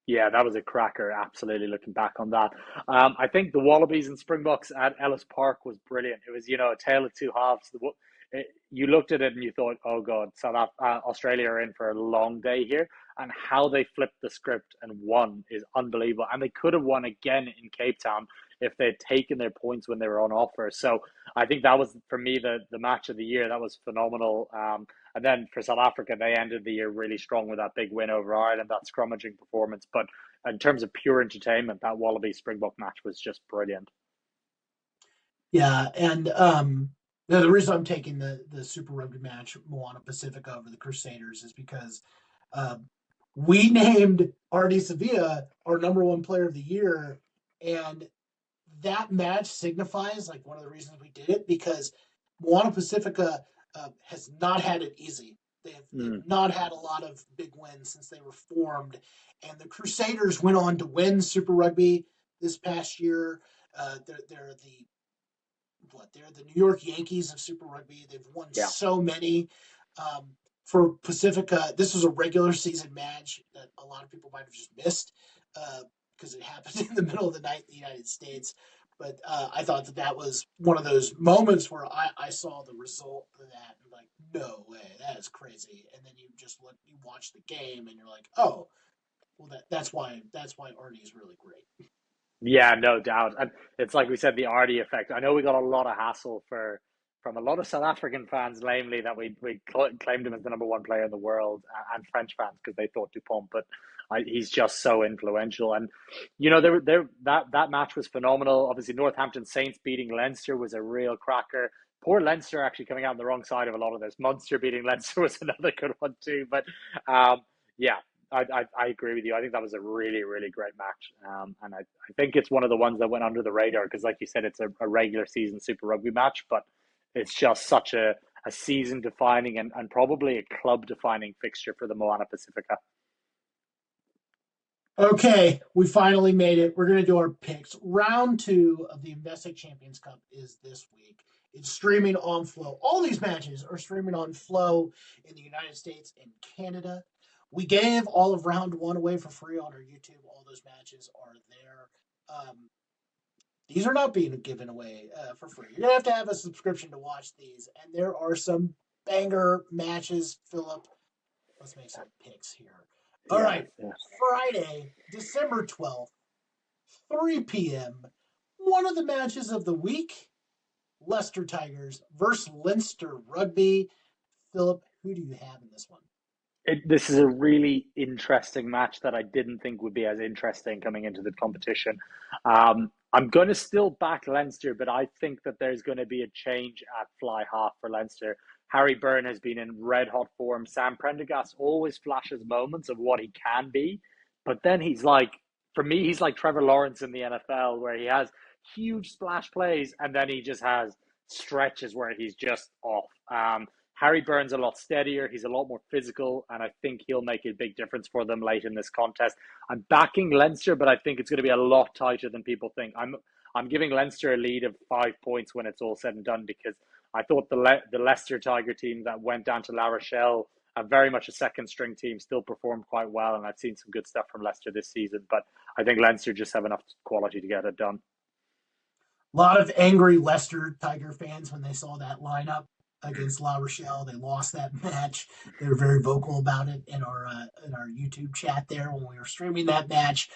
Yeah, that was a cracker, absolutely, looking back on that. I think the Wallabies and Springboks at Ellis Park was brilliant. It was, a tale of two halves. You looked at it and you thought, oh, God, Australia are in for a long day here. And how they flipped the script and won is unbelievable. And they could have won again in Cape Town if they'd taken their points when they were on offer. So I think that was, for me, the match of the year. That was phenomenal. And then for South Africa, they ended the year really strong with that big win over Ireland, that scrummaging performance. But in terms of pure entertainment, that Wallaby Springbok match was just brilliant. Yeah, and the reason I'm taking the Super Rugby match, Moana Pacifica over the Crusaders, is because we named RD Sevilla our number one player of the year, and that match signifies like one of the reasons we did it, because Moana Pacifica has not had it easy. They've not had a lot of big wins since they were formed, and the Crusaders went on to win Super Rugby this past year. They're the New York Yankees of Super Rugby. They've won so many. For Pacifica, this was a regular season match that a lot of people might have just missed because it happened in the middle of the night in the United States. But I thought that was one of those moments where I saw the result of that and like, no way, that is crazy. And then you watch the game and you're like, oh, well that's why Arnie is really great. Yeah, no doubt. And it's like we said, the Artie effect. I know we got a lot of hassle from a lot of South African fans, namely, that we claimed him as the number one player in the world, and French fans because they thought Dupont, but he's just so influential. And that match was phenomenal. Obviously, Northampton Saints beating Leinster was a real cracker. Poor Leinster actually coming out on the wrong side of a lot of this. Munster beating Leinster was another good one too. But yeah, I agree with you. I think that was a really, really great match. And I think it's one of the ones that went under the radar because, like you said, it's a regular season Super Rugby match, but it's just such a season-defining and probably a club-defining fixture for the Moana Pacifica. Okay, we finally made it. We're going to do our picks. Round 2 of the Investec Champions Cup is this week. It's streaming on Flow. All these matches are streaming on Flow in the United States and Canada. We gave all of round 1 away for free on our YouTube. All those matches are there. These are not being given away for free. You're going to have a subscription to watch these. And there are some banger matches, Philip. Let's make some picks here. All right. Friday, December 12th, 3 p.m. One of the matches of the week, Leicester Tigers versus Leinster Rugby. Philip, who do you have in this one? This is a really interesting match that I didn't think would be as interesting coming into the competition. I'm going to still back Leinster, but I think that there's going to be a change at fly half for Leinster. Harry Byrne has been in red-hot form. Sam Prendergast always flashes moments of what he can be, but then for me, he's like Trevor Lawrence in the NFL, where he has huge splash plays, and then he just has stretches where he's just off. Harry Byrne's a lot steadier. He's a lot more physical, and I think he'll make a big difference for them late in this contest. I'm backing Leinster, but I think it's going to be a lot tighter than people think. I'm giving Leinster a lead of 5 points when it's all said and done, because I thought the Leicester Tiger team that went down to La Rochelle, very much a second string team, still performed quite well, and I've seen some good stuff from Leicester this season. But I think Leinster just have enough quality to get it done. A lot of angry Leicester Tiger fans when they saw that lineup against La Rochelle. They lost that match. They were very vocal about it in our YouTube chat there when we were streaming that match.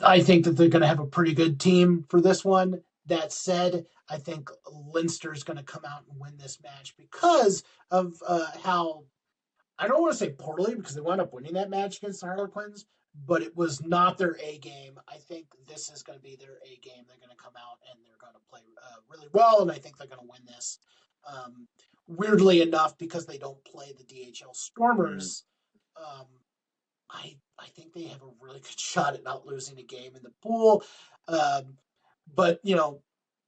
I think that they're going to have a pretty good team for this one. That said, I think Leinster is going to come out and win this match because of how, I don't want to say poorly, because they wound up winning that match against the Harlequins, but it was not their A game. I think this is going to be their A game. They're going to come out and they're going to play really well, and I think they're going to win this. Weirdly enough, because they don't play the DHL Stormers, I think they have a really good shot at not losing a game in the pool. But,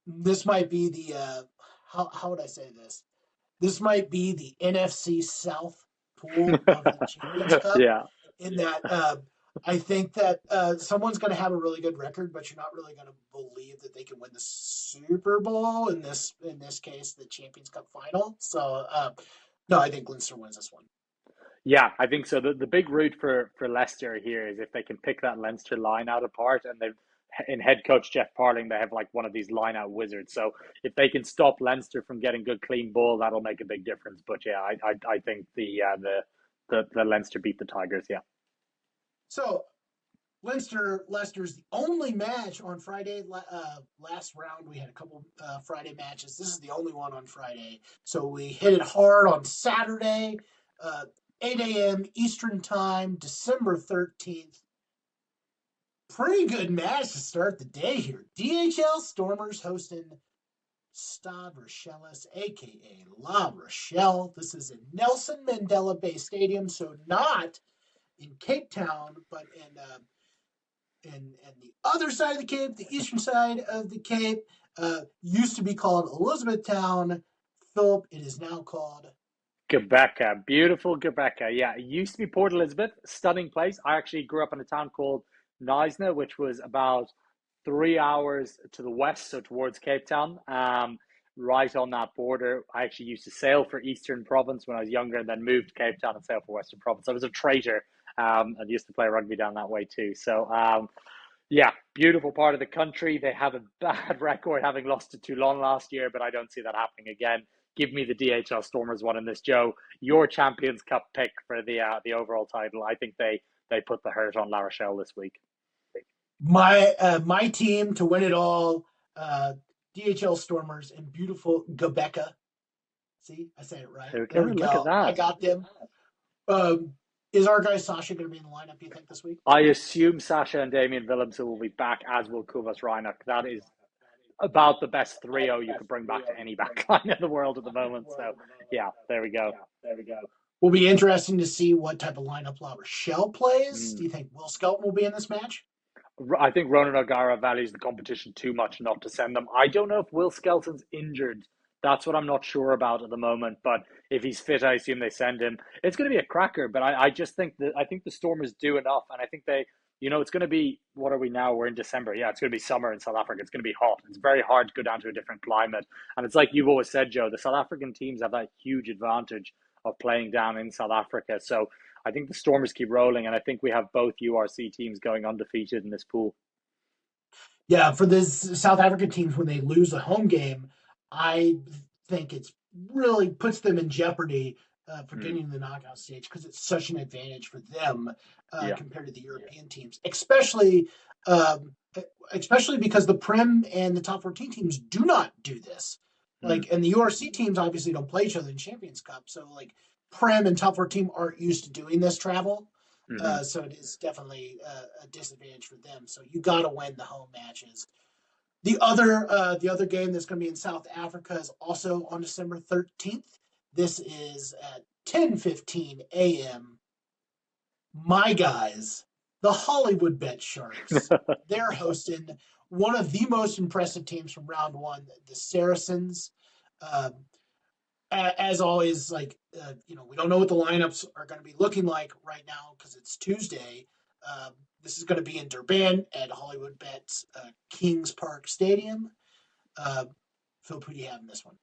this might be the, how would I say this? This might be the NFC South pool of the Champions Cup. Yeah. In that, I think that someone's going to have a really good record, but you're not really going to believe that they can win the Super Bowl, in this case, the Champions Cup final. So, no, I think Leinster wins this one. Yeah, I think so. The big route for Leicester here is if they can pick that Leinster line out apart, and in head coach Jeff Parling, they have like one of these line out wizards. So if they can stop Leinster from getting good clean ball, that'll make a big difference. But yeah, I think the Leinster beat the Tigers. Yeah. So Leicester's the only match on Friday. Last round we had a couple Friday matches. This is the only one on Friday. So we hit it hard on Saturday. 8 a.m. Eastern Time, December 13th. Pretty good match to start the day here. DHL Stormers hosting Stade Rochelis, a.k.a. La Rochelle. This is in Nelson Mandela Bay Stadium, so not in Cape Town, but in the other side of the Cape, the eastern side of the Cape. Used to be called Elizabethtown. Philip, it is now called Quebeca, beautiful Quebeca. Yeah, it used to be Port Elizabeth, stunning place. I actually grew up in a town called Neisner, which was about 3 hours to the west, so towards Cape Town, right on that border. I actually used to sail for Eastern Province when I was younger, and then moved to Cape Town and sailed for Western Province. I was a traitor, and used to play rugby down that way too. So, yeah, beautiful part of the country. They have a bad record, having lost to Toulon last year, but I don't see that happening again. Give me the DHL Stormers one in this, Joe. Your Champions Cup pick for the overall title. I think they put the hurt on La Rochelle this week. My team to win it all, DHL Stormers in beautiful Quebeca. See, I said it right. Okay, there we look go. at that. I got them. Is our guy Sasha going to be in the lineup, you think, this week? I assume Sasha and Damien Willemsen will be back, as will Kuvas Reinach. That is about the best 3-0 you could bring back to any backline in the world at the moment. So, yeah, there we go. Will be interesting to see what type of lineup La Rochelle plays. Do you think Will Skelton will be in this match? I think Ronan O'Gara values the competition too much not to send them. I don't know if Will Skelton's injured. That's what I'm not sure about at the moment. But if he's fit, I assume they send him. It's going to be a cracker. But I just think that the Stormers do enough, and I think they. It's going to be, what are we now? We're in December. Yeah, it's going to be summer in South Africa. It's going to be hot. It's very hard to go down to a different climate. And it's like you've always said, Joe, the South African teams have that huge advantage of playing down in South Africa. So I think the Stormers keep rolling, and I think we have both URC teams going undefeated in this pool. Yeah, for the South African teams, when they lose a home game, I think it's really puts them in jeopardy for getting to the knockout stage, because it's such an advantage for them compared to the European teams, especially because the Prem and the top 14 teams do not do this. And the URC teams obviously don't play each other in Champions Cup, so Prem and top 14 aren't used to doing this travel. So it is definitely a disadvantage for them. So you got to win the home matches. The other game that's going to be in South Africa is also on December 13th. This is at 10:15 a.m. My guys, the Hollywood Bet Sharks, they're hosting one of the most impressive teams from round one, the Saracens. as always, we don't know what the lineups are going to be looking like right now because it's Tuesday. This is going to be in Durban at Hollywood Bet's Kings Park Stadium. Phil, who do you have in this one?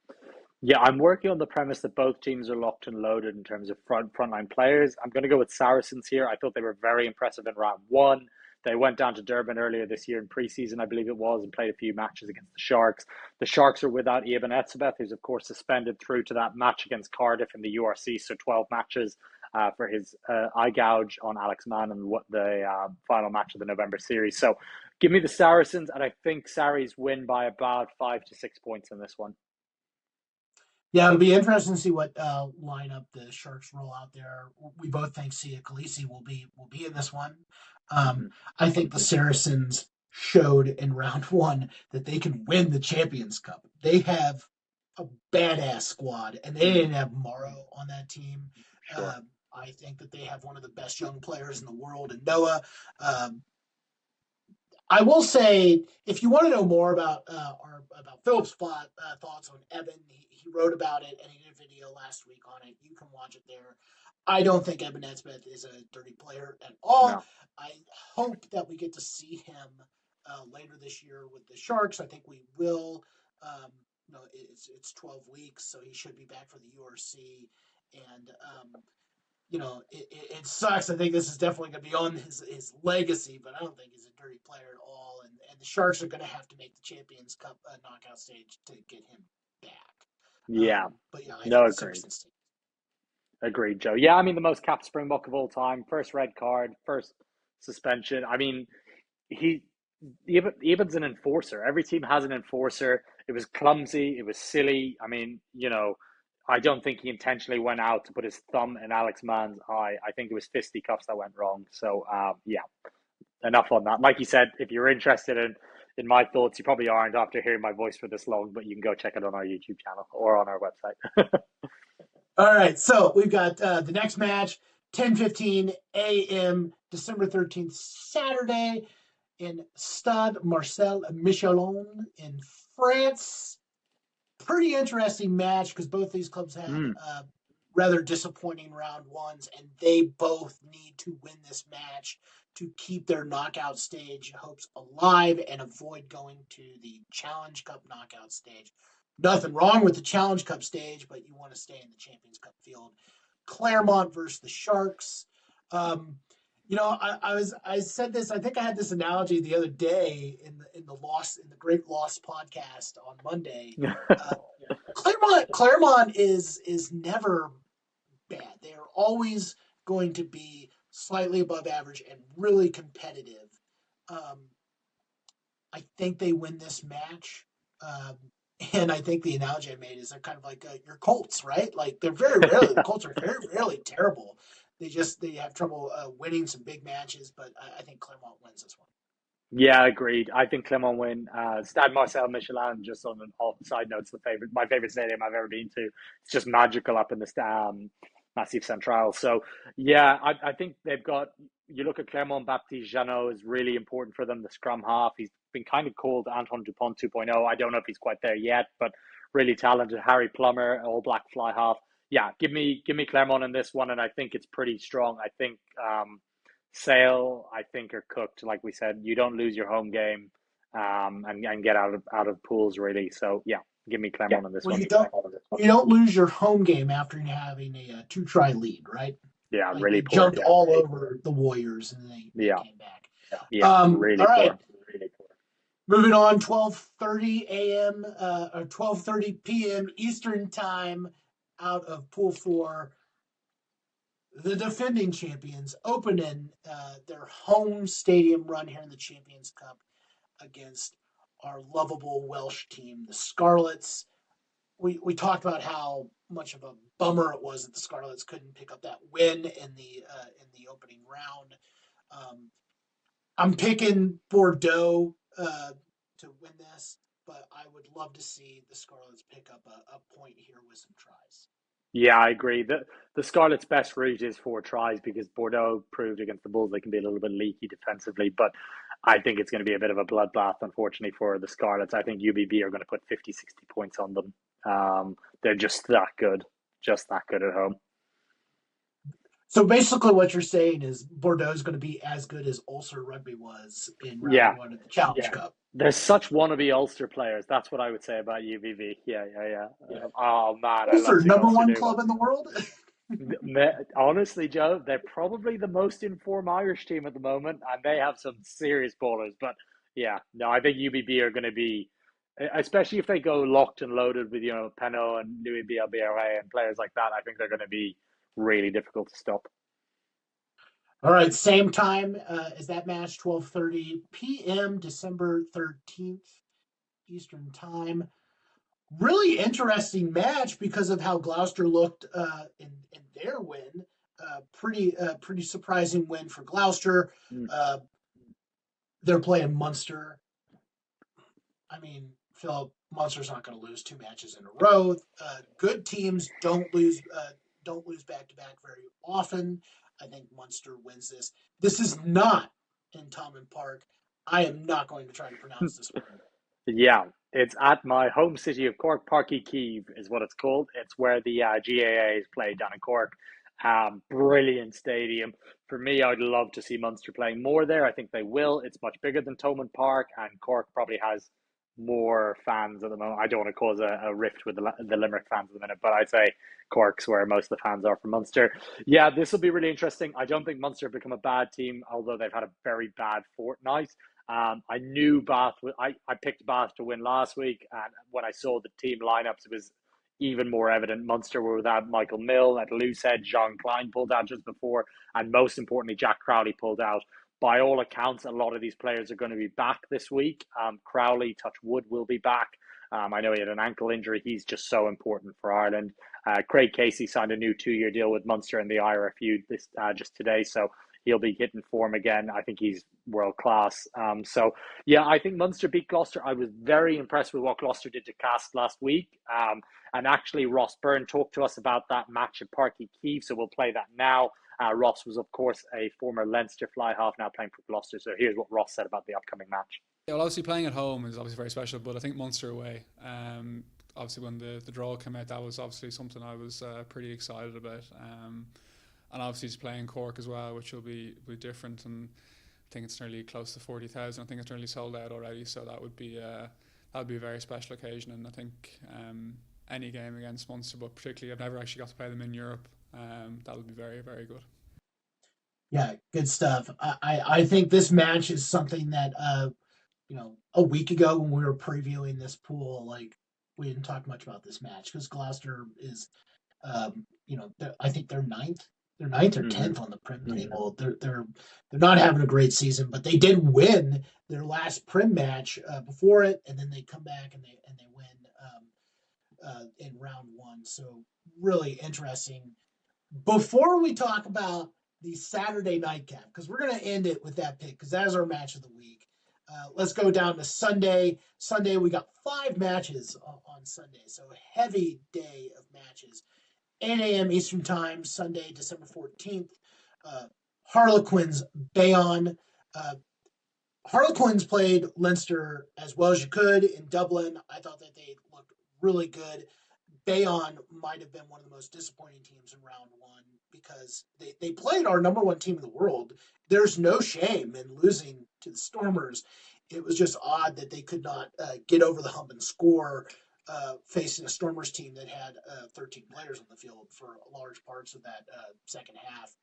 Yeah, I'm working on the premise that both teams are locked and loaded in terms of frontline players. I'm going to go with Saracens here. I thought they were very impressive in round one. They went down to Durban earlier this year in preseason, I believe it was, and played a few matches against the Sharks. The Sharks are without Eben Etzebeth, who's, of course, suspended through to that match against Cardiff in the URC, so 12 matches for his eye gouge on Alex Mann and the final match of the November series. So give me the Saracens, and I think Saris win by about 5 to 6 points in this one. Yeah, it'll be interesting to see what lineup the Sharks roll out there. We both think Sia Khaleesi will be in this one. I think the Saracens showed in round one that they can win the Champions Cup. They have a badass squad, and they didn't have Morrow on that team. Sure. I think that they have one of the best young players in the world in Noah. I will say, if you want to know more about Philip's thoughts on Eben, he wrote about it and he did a video last week on it. You can watch it there. I don't think Eben Etzebeth is a dirty player at all. No. I hope that we get to see him later this year with the Sharks. I think we will. It's 12 weeks, so he should be back for the URC. And it sucks. I think this is definitely going to be on his legacy, but I don't think he's a dirty player at all. And the Sharks are going to have to make the Champions Cup knockout stage to get him back. Yeah. But yeah, Agreed, Joe. Yeah, I mean, the most capped Springbok of all time. First red card, first suspension. I mean, Eben's an enforcer. Every team has an enforcer. It was clumsy. It was silly. I mean, I don't think he intentionally went out to put his thumb in Alex Mann's eye. I think it was fisticuffs that went wrong. So, yeah, enough on that. Like you said, if you're interested in my thoughts, you probably aren't after hearing my voice for this long, but you can go check it on our YouTube channel or on our website. All right, so we've got the next match, 10:15 a.m., December 13th, Saturday, in Stade Marcel Michelon in France. Pretty interesting match because both these clubs had rather disappointing round ones, and they both need to win this match to keep their knockout stage hopes alive and avoid going to the Challenge Cup knockout stage. Nothing wrong with the Challenge Cup stage, but you want to stay in the Champions Cup field. Claremont versus the Sharks. I said this. I think I had this analogy the other day in the Great Lost podcast on Monday. Claremont is never bad. They are always going to be slightly above average and really competitive. I think they win this match. And I think the analogy I made is they're kind of like your Colts, right? Like the Colts are very rarely terrible. They have trouble winning some big matches, but I think Claremont wins this one. Yeah, agreed. I think Claremont win. Stade Marcel Michelin, just on an off side note, it's my favorite stadium I've ever been to. It's just magical up in the Massif Central. So yeah, I think they've got. You look at Claremont, Baptiste Janot is really important for them. The scrum half, he's been kind of called Anton Dupont 2.0. I don't know if he's quite there yet, but really talented. Harry Plummer, all black fly half. Yeah, give me Claremont in this one, and I think it's pretty strong. I think Sale, I think, are cooked. Like we said, you don't lose your home game and get out of pools really. So yeah, give me Claremont in this one. You don't lose your home game after having a 2-try lead, right? Yeah, like really they poor. Jumped all over the Warriors and they came back. Yeah, really all right. poor. Really poor. Moving on, 12:30 a.m. Or 12:30 p.m. Eastern time out of Pool 4. The defending champions opening their home stadium run here in the Champions Cup against our lovable Welsh team, the Scarlets. We talked about how much of a bummer it was that the Scarlets couldn't pick up that win in the opening round. I'm picking Bordeaux to win this, but I would love to see the Scarlets pick up a point here with some tries. Yeah, I agree. The Scarlets' best route is 4 tries because Bordeaux proved against the Bulls they can be a little bit leaky defensively, but I think it's going to be a bit of a bloodbath, unfortunately, for the Scarlets. I think UBB are going to put 50, 60 points on them. They're just that good at home. So basically, what you're saying is Bordeaux is going to be as good as Ulster Rugby was in round one of the Challenge Cup. They're such wannabe Ulster players. That's what I would say about UVV. Yeah. Oh man, Ulster, number one Ulster club in the world. Honestly, Joe, they're probably the most informed Irish team at the moment, and they have some serious ballers. But yeah, no, I think UBB are going to be, especially if they go locked and loaded with Peno and Louis Bielbiere and players like that. I think they're going to be really difficult to stop. All right, same time as that match, 12:30 p.m., December 13th, Eastern Time. Really interesting match because of how Gloucester looked in their win. Pretty surprising win for Gloucester. They're playing Munster. I mean, Philip, Munster's not going to lose 2 matches in a row. Good teams don't lose back to back very often. I think Munster wins this. This is not in Thomond Park. I am not going to try to pronounce this one. Yeah, it's at my home city of Cork. Páirc Uí Chaoimh is what it's called. It's where the GAA is played down in Cork. Brilliant stadium. For me, I'd love to see Munster playing more there. I think they will. It's much bigger than Thomond Park, and Cork probably has more fans at the moment. I don't want to cause a rift with the Limerick fans at the minute, but I'd say Cork's where most of the fans are for Munster. Yeah, this will be really interesting. I don't think Munster have become a bad team, although they've had a very bad fortnight. I knew Bath. I picked Bath to win last week, and when I saw the team lineups, it was even more evident. Munster were without Michael Mill. At Loosehead, John Klein pulled out just before, and most importantly, Jack Crowley pulled out. By all accounts, a lot of these players are going to be back this week. Crowley, touch wood, will be back. I know he had an ankle injury. He's just so important for Ireland. Craig Casey signed a new 2-year deal with Munster and the IRFU just today, so he'll be hitting form again. I think he's world class. So yeah, I think Munster beat Gloucester. I was very impressed with what Gloucester did to Cast last week. And actually, Ross Byrne talked to us about that match at Páirc Uí Chaoimh, so we'll play that now. Ross was, of course, a former Leinster fly half, now playing for Gloucester. So here's what Ross said about the upcoming match. Yeah, well, obviously playing at home is obviously very special, but I think Munster away. Obviously, when the draw came out, that was obviously something I was pretty excited about. And obviously, just playing Cork as well, which will be different. And I think it's nearly close to 40,000. I think it's nearly sold out already. So that would be a very special occasion. And I think any game against Munster, but particularly I've never actually got to play them in Europe. That'll be very, very good. Yeah, good stuff. I think this match is something that a week ago when we were previewing this pool, like we didn't talk much about this match because Gloucester is, I think they're ninth. They're ninth or 10th on the Prem table. They're not having a great season, but they did win their last Prem match before it, and then they come back and they win in round one. So really interesting. Before we talk about the Saturday nightcap, because we're going to end it with that pick, because that is our match of the week. Let's go down to Sunday. Sunday, we got 5 matches on Sunday, so a heavy day of matches. 8 a.m. Eastern Time, Sunday, December 14th. Harlequins, Bayonne. Harlequins played Leinster as well as you could in Dublin. I thought that they looked really good. Bayonne might have been one of the most disappointing teams in round one because they played our number 1 team in the world. There's no shame in losing to the Stormers. It was just odd that they could not get over the hump and score facing a Stormers team that had 13 players on the field for large parts of that second half.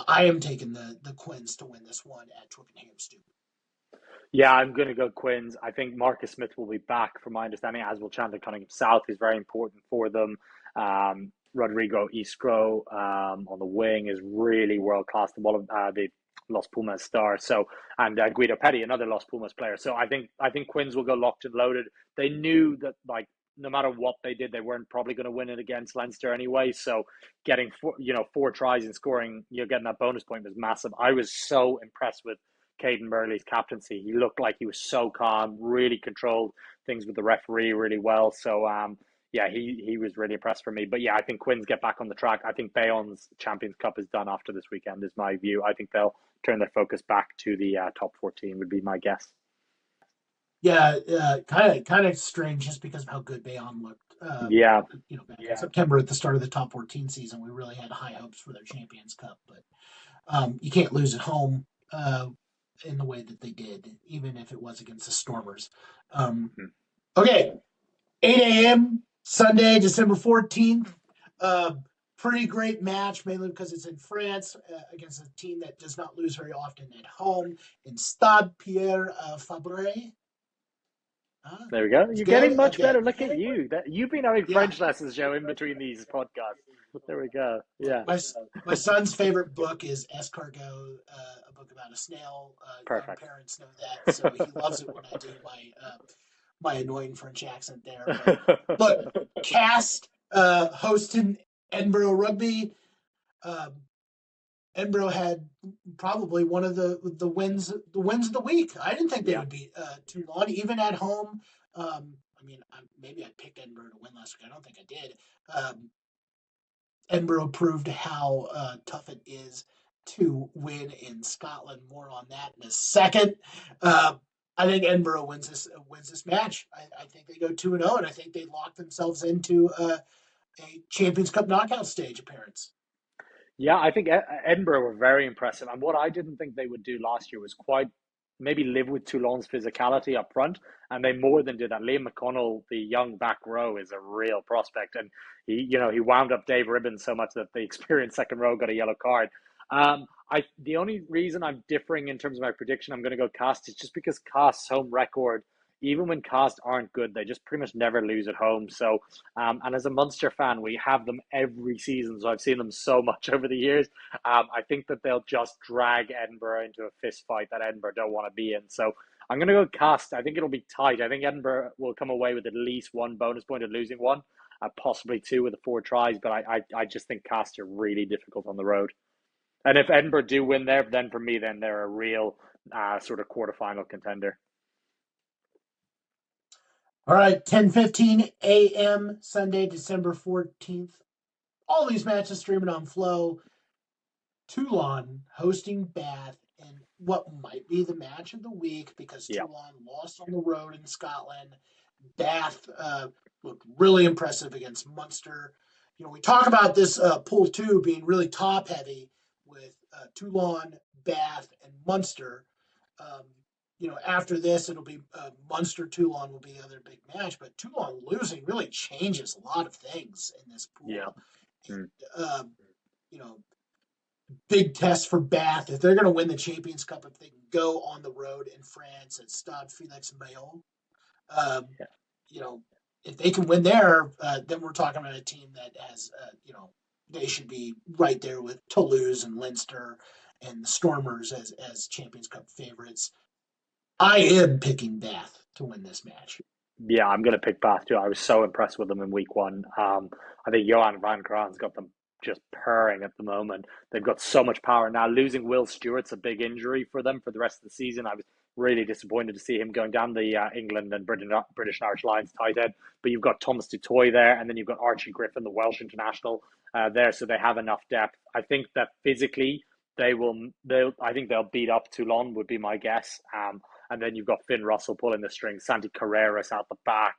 I am taking the Quins to win this one at Twickenham Stoop. Yeah, I'm going to go Quins. I think Marcus Smith will be back, from my understanding, as will Chandler Cunningham South. Is very important for them. Rodrigo Isgro on the wing is really world class. The Los Pumas star. So, and Guido Petty, another Los Pumas player. So I think Quins will go locked and loaded. They knew that no matter what they did, they weren't probably going to win it against Leinster anyway. So getting 4 tries and scoring, getting that bonus point was massive. I was so impressed with Caden Burley's captaincy. He looked like he was so calm, really controlled things with the referee really well. So yeah, he was really impressed for me. But yeah, I think Quins get back on the track. I think Bayonne's Champions Cup is done after this weekend, is my view. I think they'll turn their focus back to the top 14 would be my guess. Yeah, kind of strange just because of how good Bayonne looked. Yeah. Back in September at the start of the top 14 season, we really had high hopes for their Champions Cup, but you can't lose at home in the way that they did, even if it was against the Stormers. Okay, 8 a.m. Sunday, December 14th. Pretty great match, mainly because it's in France against a team that does not lose very often at home in Stade Pierre Fabre. There we go. You're getting much better. Look at you. You've been having French lessons, Joe, in between these podcasts. There we go. Yeah. My son's favorite book is Escargot, a book about a snail. Perfect. Young parents know that, so he loves it when I do my annoying French accent there. But look, Cast hosting Edinburgh Rugby. Edinburgh had probably one of the wins of the week. I didn't think they would beat Toulon, even at home. Maybe I picked Edinburgh to win last week. I don't think I did. Edinburgh proved how tough it is to win in Scotland. More on that in a second. I think Edinburgh wins this match. I think they go 2-0, and I think they lock themselves into a Champions Cup knockout stage appearance. Yeah, I think Edinburgh were very impressive. And what I didn't think they would do last year was quite maybe live with Toulon's physicality up front. And they more than did that. Liam McConnell, the young back row, is a real prospect. And he wound up Dave Ribbon so much that the experienced second row got a yellow card. The only reason I'm differing in terms of my prediction, I'm going to go Cast, is just because Cast's home record, even when Cast aren't good, they just pretty much never lose at home. So, and as a Munster fan, we have them every season. So I've seen them so much over the years. I think that they'll just drag Edinburgh into a fist fight that Edinburgh don't want to be in. So I'm going to go Cast. I think it'll be tight. I think Edinburgh will come away with at least one bonus point of losing one, possibly two with the 4 tries. But I just think Cast are really difficult on the road. And if Edinburgh do win there, then for me, then they're a real sort of quarterfinal contender. All right, 10:15 a.m. Sunday, December 14th. All these matches streaming on Flow. Toulon hosting Bath in what might be the match of the week because Toulon lost on the road in Scotland. Bath looked really impressive against Munster. We talk about this Pool 2 being really top-heavy with Toulon, Bath, and Munster. After this, it'll be Munster-Toulon will be the other big match, but Toulon losing really changes a lot of things in this pool. Yeah. And, big test for Bath. If they're going to win the Champions Cup, if they can go on the road in France at Stade Félix Bayonne, if they can win there, then we're talking about a team that has, they should be right there with Toulouse and Leinster and the Stormers as Champions Cup favorites. I am picking Bath to win this match. Yeah, I'm going to pick Bath too. I was so impressed with them in week 1. I think Johan van Kraan's got them just purring at the moment. They've got so much power now. Losing Will Stewart's a big injury for them for the rest of the season. I was really disappointed to see him going down the England and British and Irish Lions tight end. But you've got Thomas Dutoy there, and then you've got Archie Griffin, the Welsh international, there. So they have enough depth. I think that physically I think they'll beat up Toulon would be my guess. And then you've got Finn Russell pulling the strings, Santi Carreras out the back.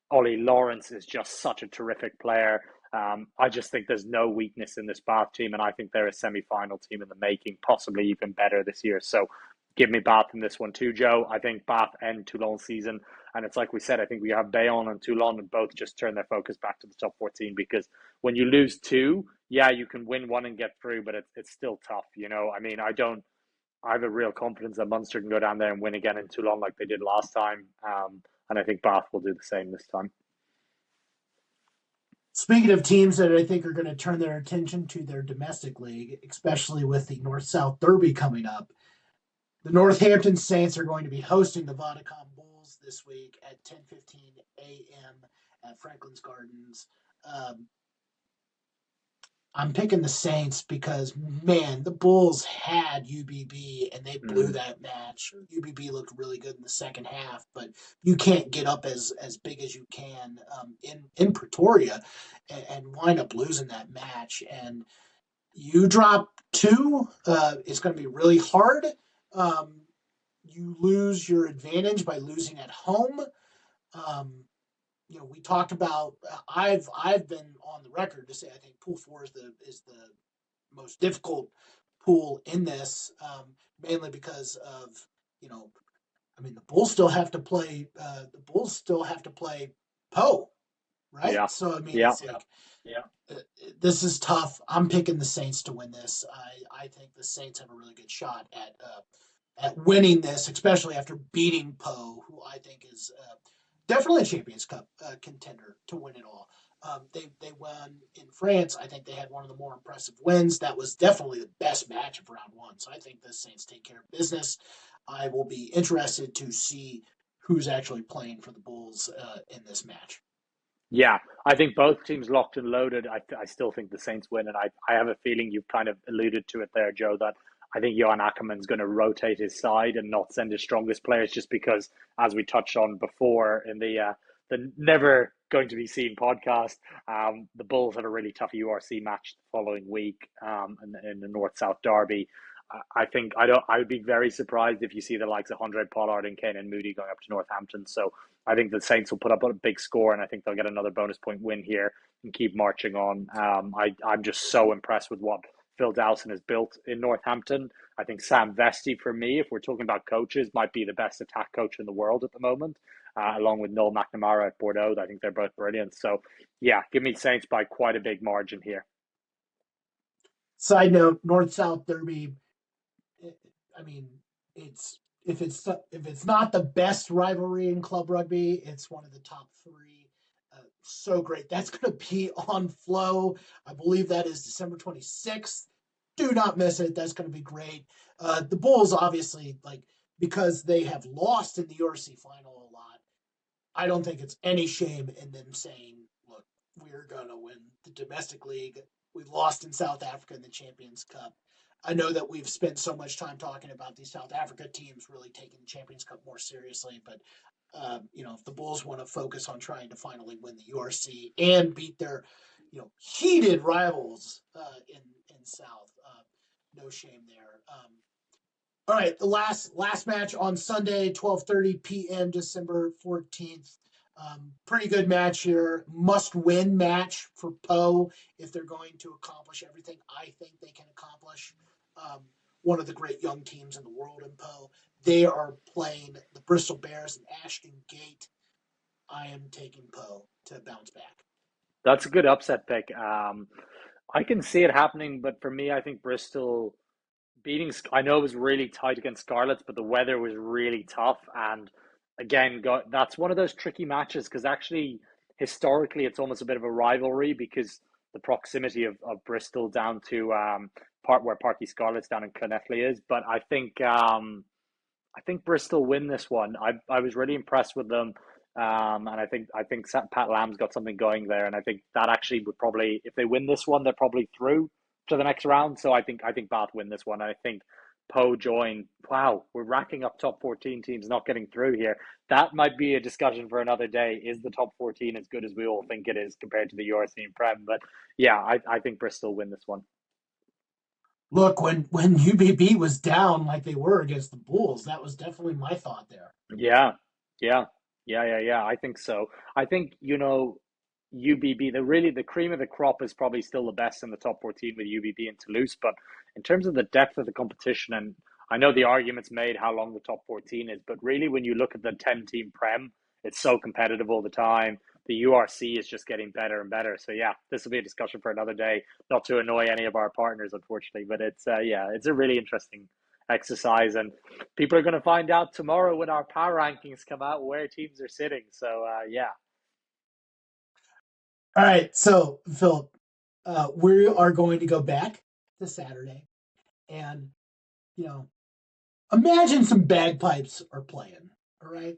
Ollie Lawrence is just such a terrific player. I just think there's no weakness in this Bath team, and I think they're a semi-final team in the making, possibly even better this year. So give me Bath in this one too, Joe. I think Bath end Toulon season, and it's like we said, I think we have Bayonne and Toulon and both just turn their focus back to the top 14, because when you lose 2, yeah, you can win 1 and get through, but it's still tough, I have a real confidence that Munster can go down there and win again in Toulon like they did last time. And I think Bath will do the same this time. Speaking of teams that I think are going to turn their attention to their domestic league, especially with the North-South Derby coming up, the Northampton Saints are going to be hosting the Vodacom Bulls this week at 10:15 a.m. at Franklin's Gardens. I'm picking the Saints because, man, the Bulls had UBB and they blew that match. UBB looked really good in the second half, but you can't get up as big as you can in Pretoria and wind up losing that match. And you drop 2, it's going to be really hard. you lose your advantage by losing at home. We talked about. I've been on the record to say I think Pool 4 is the most difficult pool in this, mainly because of the Bulls still have to play. The Bulls still have to play Poe, right? Yeah. So Yeah. it's like, this is tough. I'm picking the Saints to win this. I think the Saints have a really good shot at winning this, especially after beating Poe, who I think is definitely a Champions Cup contender to win it all. They won in France. I think they had one of the more impressive wins. That was definitely the best match of round one. So I think the Saints take care of business. I will be interested to see who's actually playing for the Bulls in this match. Yeah, I think both teams locked and loaded. I still think the Saints win, and I have a feeling you've kind of alluded to it there, Joe, that I think Johan Ackerman's going to rotate his side and not send his strongest players just because, as we touched on before in the never going to be seen podcast, the Bulls have a really tough URC match the following week in the North-South Derby. I think I would be very surprised if you see the likes of Andre Pollard and Kenan Moody going up to Northampton. So I think the Saints will put up a big score, and I think they'll get another bonus point win here and keep marching on. I'm just so impressed with what Phil Dowson has built in Northampton. I think Sam Vesti, for me, if we're talking about coaches, might be the best attack coach in the world at the moment, along with Noel McNamara at Bordeaux. I think they're both brilliant. So, yeah, give me Saints by quite a big margin here. Side note, North-South Derby, I mean, if it's not the best rivalry in club rugby, it's one of the top three. So great. That's going to be on Flow. I believe that is December 26th. Do not miss it. That's going to be great. The Bulls, obviously, because they have lost in the URC final a lot, I don't think it's any shame in them saying, look, we're going to win the domestic league. We lost in South Africa in the Champions Cup. I know that we've spent so much time talking about these South Africa teams really taking the Champions Cup more seriously, but if the Bulls want to focus on trying to finally win the URC and beat their, heated rivals in South, no shame there. All right, the last match on Sunday, 12:30 p.m., December 14th. Pretty good match here. Must-win match for Poe if they're going to accomplish everything I think they can accomplish. One of the great young teams in the world in Poe. They are playing the Bristol Bears and Ashton Gate. I am taking Poe to bounce back. That's a good upset pick. I can see it happening, but for me, I think Bristol beating, I know it was really tight against Scarlets, but the weather was really tough. And again, that's one of those tricky matches because actually, historically, it's almost a bit of a rivalry because the proximity of Bristol down to where Parky Scarlets down in Clonethley is. But I think Bristol win this one. I was really impressed with them. And I think Pat Lamb's got something going there, and I think that actually would probably, if they win this one, they're probably through to the next round. So I think Bath win this one. And I think Poe join. Wow, we're racking up top 14 teams not getting through here. That might be a discussion for another day. Is the top 14 as good as we all think it is compared to the URC and Prem? But yeah, I think Bristol win this one. Look, when UBB was down like they were against the Bulls, that was definitely my thought there. Yeah. I think so. I think, UBB, the cream of the crop is probably still the best in the top 14 with UBB and Toulouse. But in terms of the depth of the competition, and I know the argument's made how long the top 14 is, but really when you look at the 10-team Prem, it's so competitive all the time. The URC is just getting better and better. So yeah, this will be a discussion for another day, not to annoy any of our partners, unfortunately. But it's a really interesting exercise, and people are going to find out tomorrow when our power rankings come out where teams are sitting. So yeah. All right, so Philip, we are going to go back to Saturday, and imagine some bagpipes are playing. All right,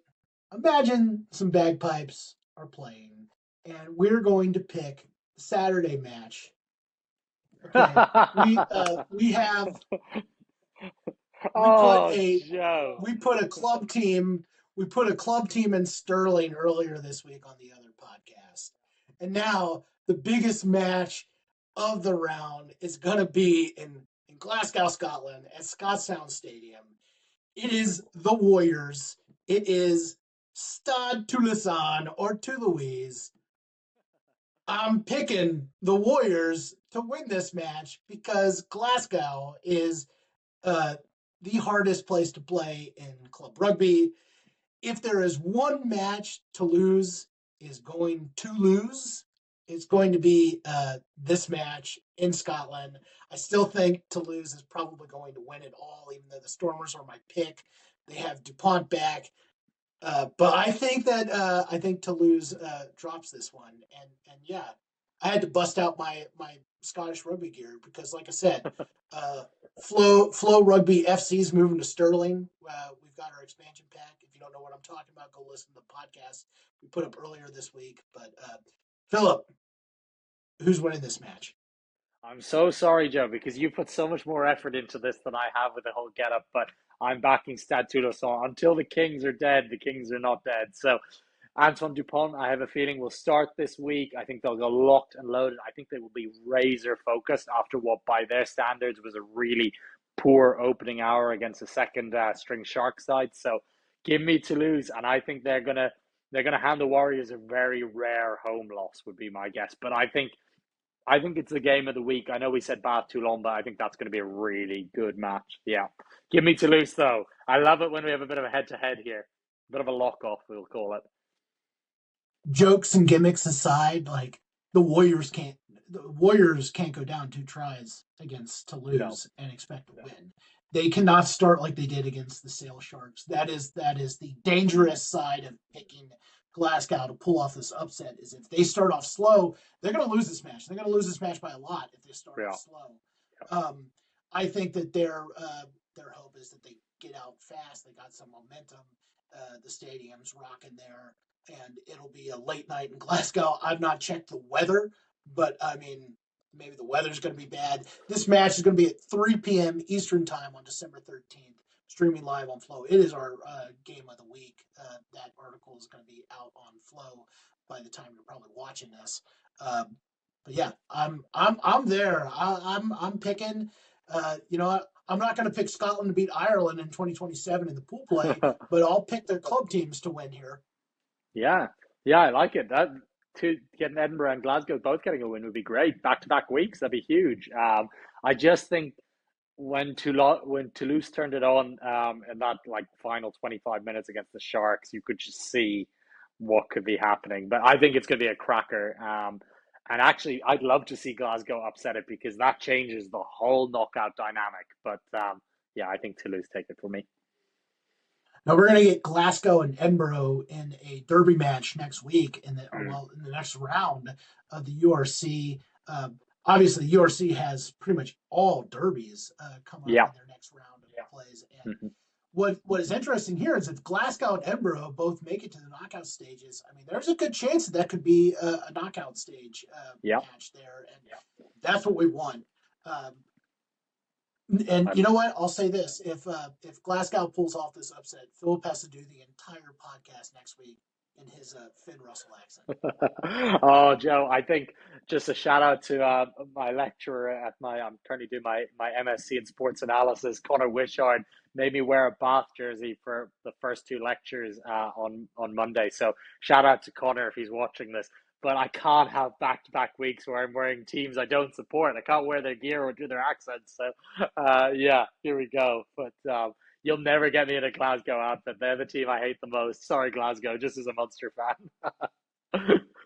imagine some bagpipes are playing, and we're going to pick the Saturday match. Okay, we have. We put a club team. We put a club team in Stirling earlier this week on the other podcast, and now the biggest match of the round is going to be in Glasgow, Scotland, at Scotstoun Stadium. It is the Warriors. It is Stade Toulouse or Toulouse. I'm picking the Warriors to win this match because Glasgow is the hardest place to play in club rugby. If there is one match Toulouse is going to lose, it's going to be this match in Scotland. I still think Toulouse is probably going to win it all, even though the Stormers are my pick. They have DuPont back. But I think Toulouse drops this one, and yeah, I had to bust out my Scottish rugby gear because, like I said, FloRugby FC is moving to Stirling. We've got our expansion pack. If you don't know what I'm talking about, go listen to the podcast we put up earlier this week. But Philip, who's winning this match? I'm so sorry, Joe, because you put so much more effort into this than I have with the whole get-up, but I'm backing Stade Toulouse. Until the Kings are dead, the Kings are not dead. So Antoine Dupont, I have a feeling, will start this week. I think they'll go locked and loaded. I think they will be razor-focused after what, by their standards, was a really poor opening hour against a second-string Shark side. So give me Toulouse, and I think they're gonna hand the Warriors a very rare home loss, would be my guess. But I think it's the game of the week. I know we said Bath Toulon, but I think that's going to be a really good match. Yeah. Give me Toulouse, though. I love it when we have a bit of a head-to-head here. A bit of a lock-off, we'll call it. Jokes and gimmicks aside, like the Warriors can't go down 2 tries against Toulouse and expect to win. They cannot start like they did against the Sail Sharks. That is the dangerous side of picking Glasgow to pull off this upset. Is if they start off slow, they're going to lose this match. They're going to lose this match by a lot if they start off slow. I think that their hope is that they get out fast. They got some momentum. The stadium's rocking there, and it'll be a late night in Glasgow. I've not checked the weather, but I mean, maybe the weather's going to be bad. This match is going to be at 3 p.m. Eastern time on December 13th, streaming live on Flow. It is our game of the week. That article is going to be out on Flow by the time you're probably watching this. But yeah, I'm there. I'm picking. You know what? I'm not going to pick Scotland to beat Ireland in 2027 in the pool play, but I'll pick their club teams to win here. Yeah, I like it. That getting Edinburgh and Glasgow both getting a win would be great. Back-to-back weeks, that'd be huge. I just think when Toulouse turned it on in that final 25 minutes against the Sharks, you could just see what could be happening. But I think it's going to be a cracker. And actually, I'd love to see Glasgow upset it because that changes the whole knockout dynamic. But yeah, I think Toulouse take it for me. Now we're going to get Glasgow and Edinburgh in a derby match next week in the next round of the URC. Obviously, URC has pretty much all derbies come up in their next round of plays. And what is interesting here is if Glasgow and Edinburgh both make it to the knockout stages, I mean, there's a good chance that could be a knockout stage match there, and that's what we want. And you know what? I'll say this: if Glasgow pulls off this upset, Philip has to do the entire podcast next week in his Finn Russell accent. Oh, Joe, I think just a shout out to my lecturer at I'm currently doing my MSc in sports analysis, Connor Wishart, made me wear a Bath jersey for the first 2 lectures on Monday. So shout out to Connor if he's watching this. But I can't have back-to-back weeks where I'm wearing teams I don't support. I can't wear their gear or do their accents. So, yeah, here we go. But you'll never get me in a Glasgow outfit. They're the team I hate the most. Sorry, Glasgow, just as a Munster fan.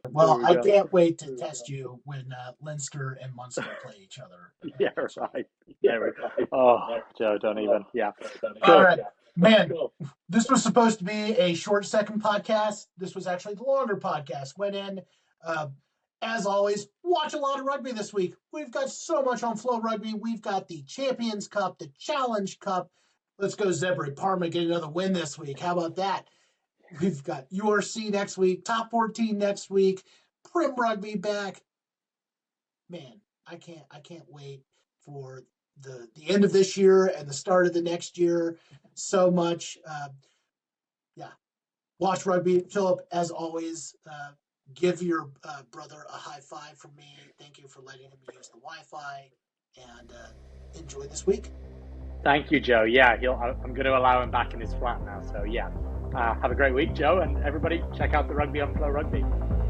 Well, I can't wait to test you when Leinster and Munster play each other. Yeah, right. Oh, Joe, don't even. Yeah. All right. Man, this was supposed to be a short second podcast. This was actually the longer podcast. Went in. As always, watch a lot of rugby this week. We've got so much on FloRugby. We've got the Champions Cup, the Challenge Cup. Let's go Zebra Parma, get another win this week. How about that? We've got URC next week, top 14 next week, Prem Rugby back. Man, I can't wait for the end of this year and the start of the next year so much. Yeah, watch rugby. Philip, as always, give your brother a high five from me. Thank you for letting him use the Wi-Fi, and enjoy this week. Thank you, Joe. Yeah, I'm going to allow him back in his flat now. So yeah, have a great week, Joe, and everybody check out the Rugby on FloRugby.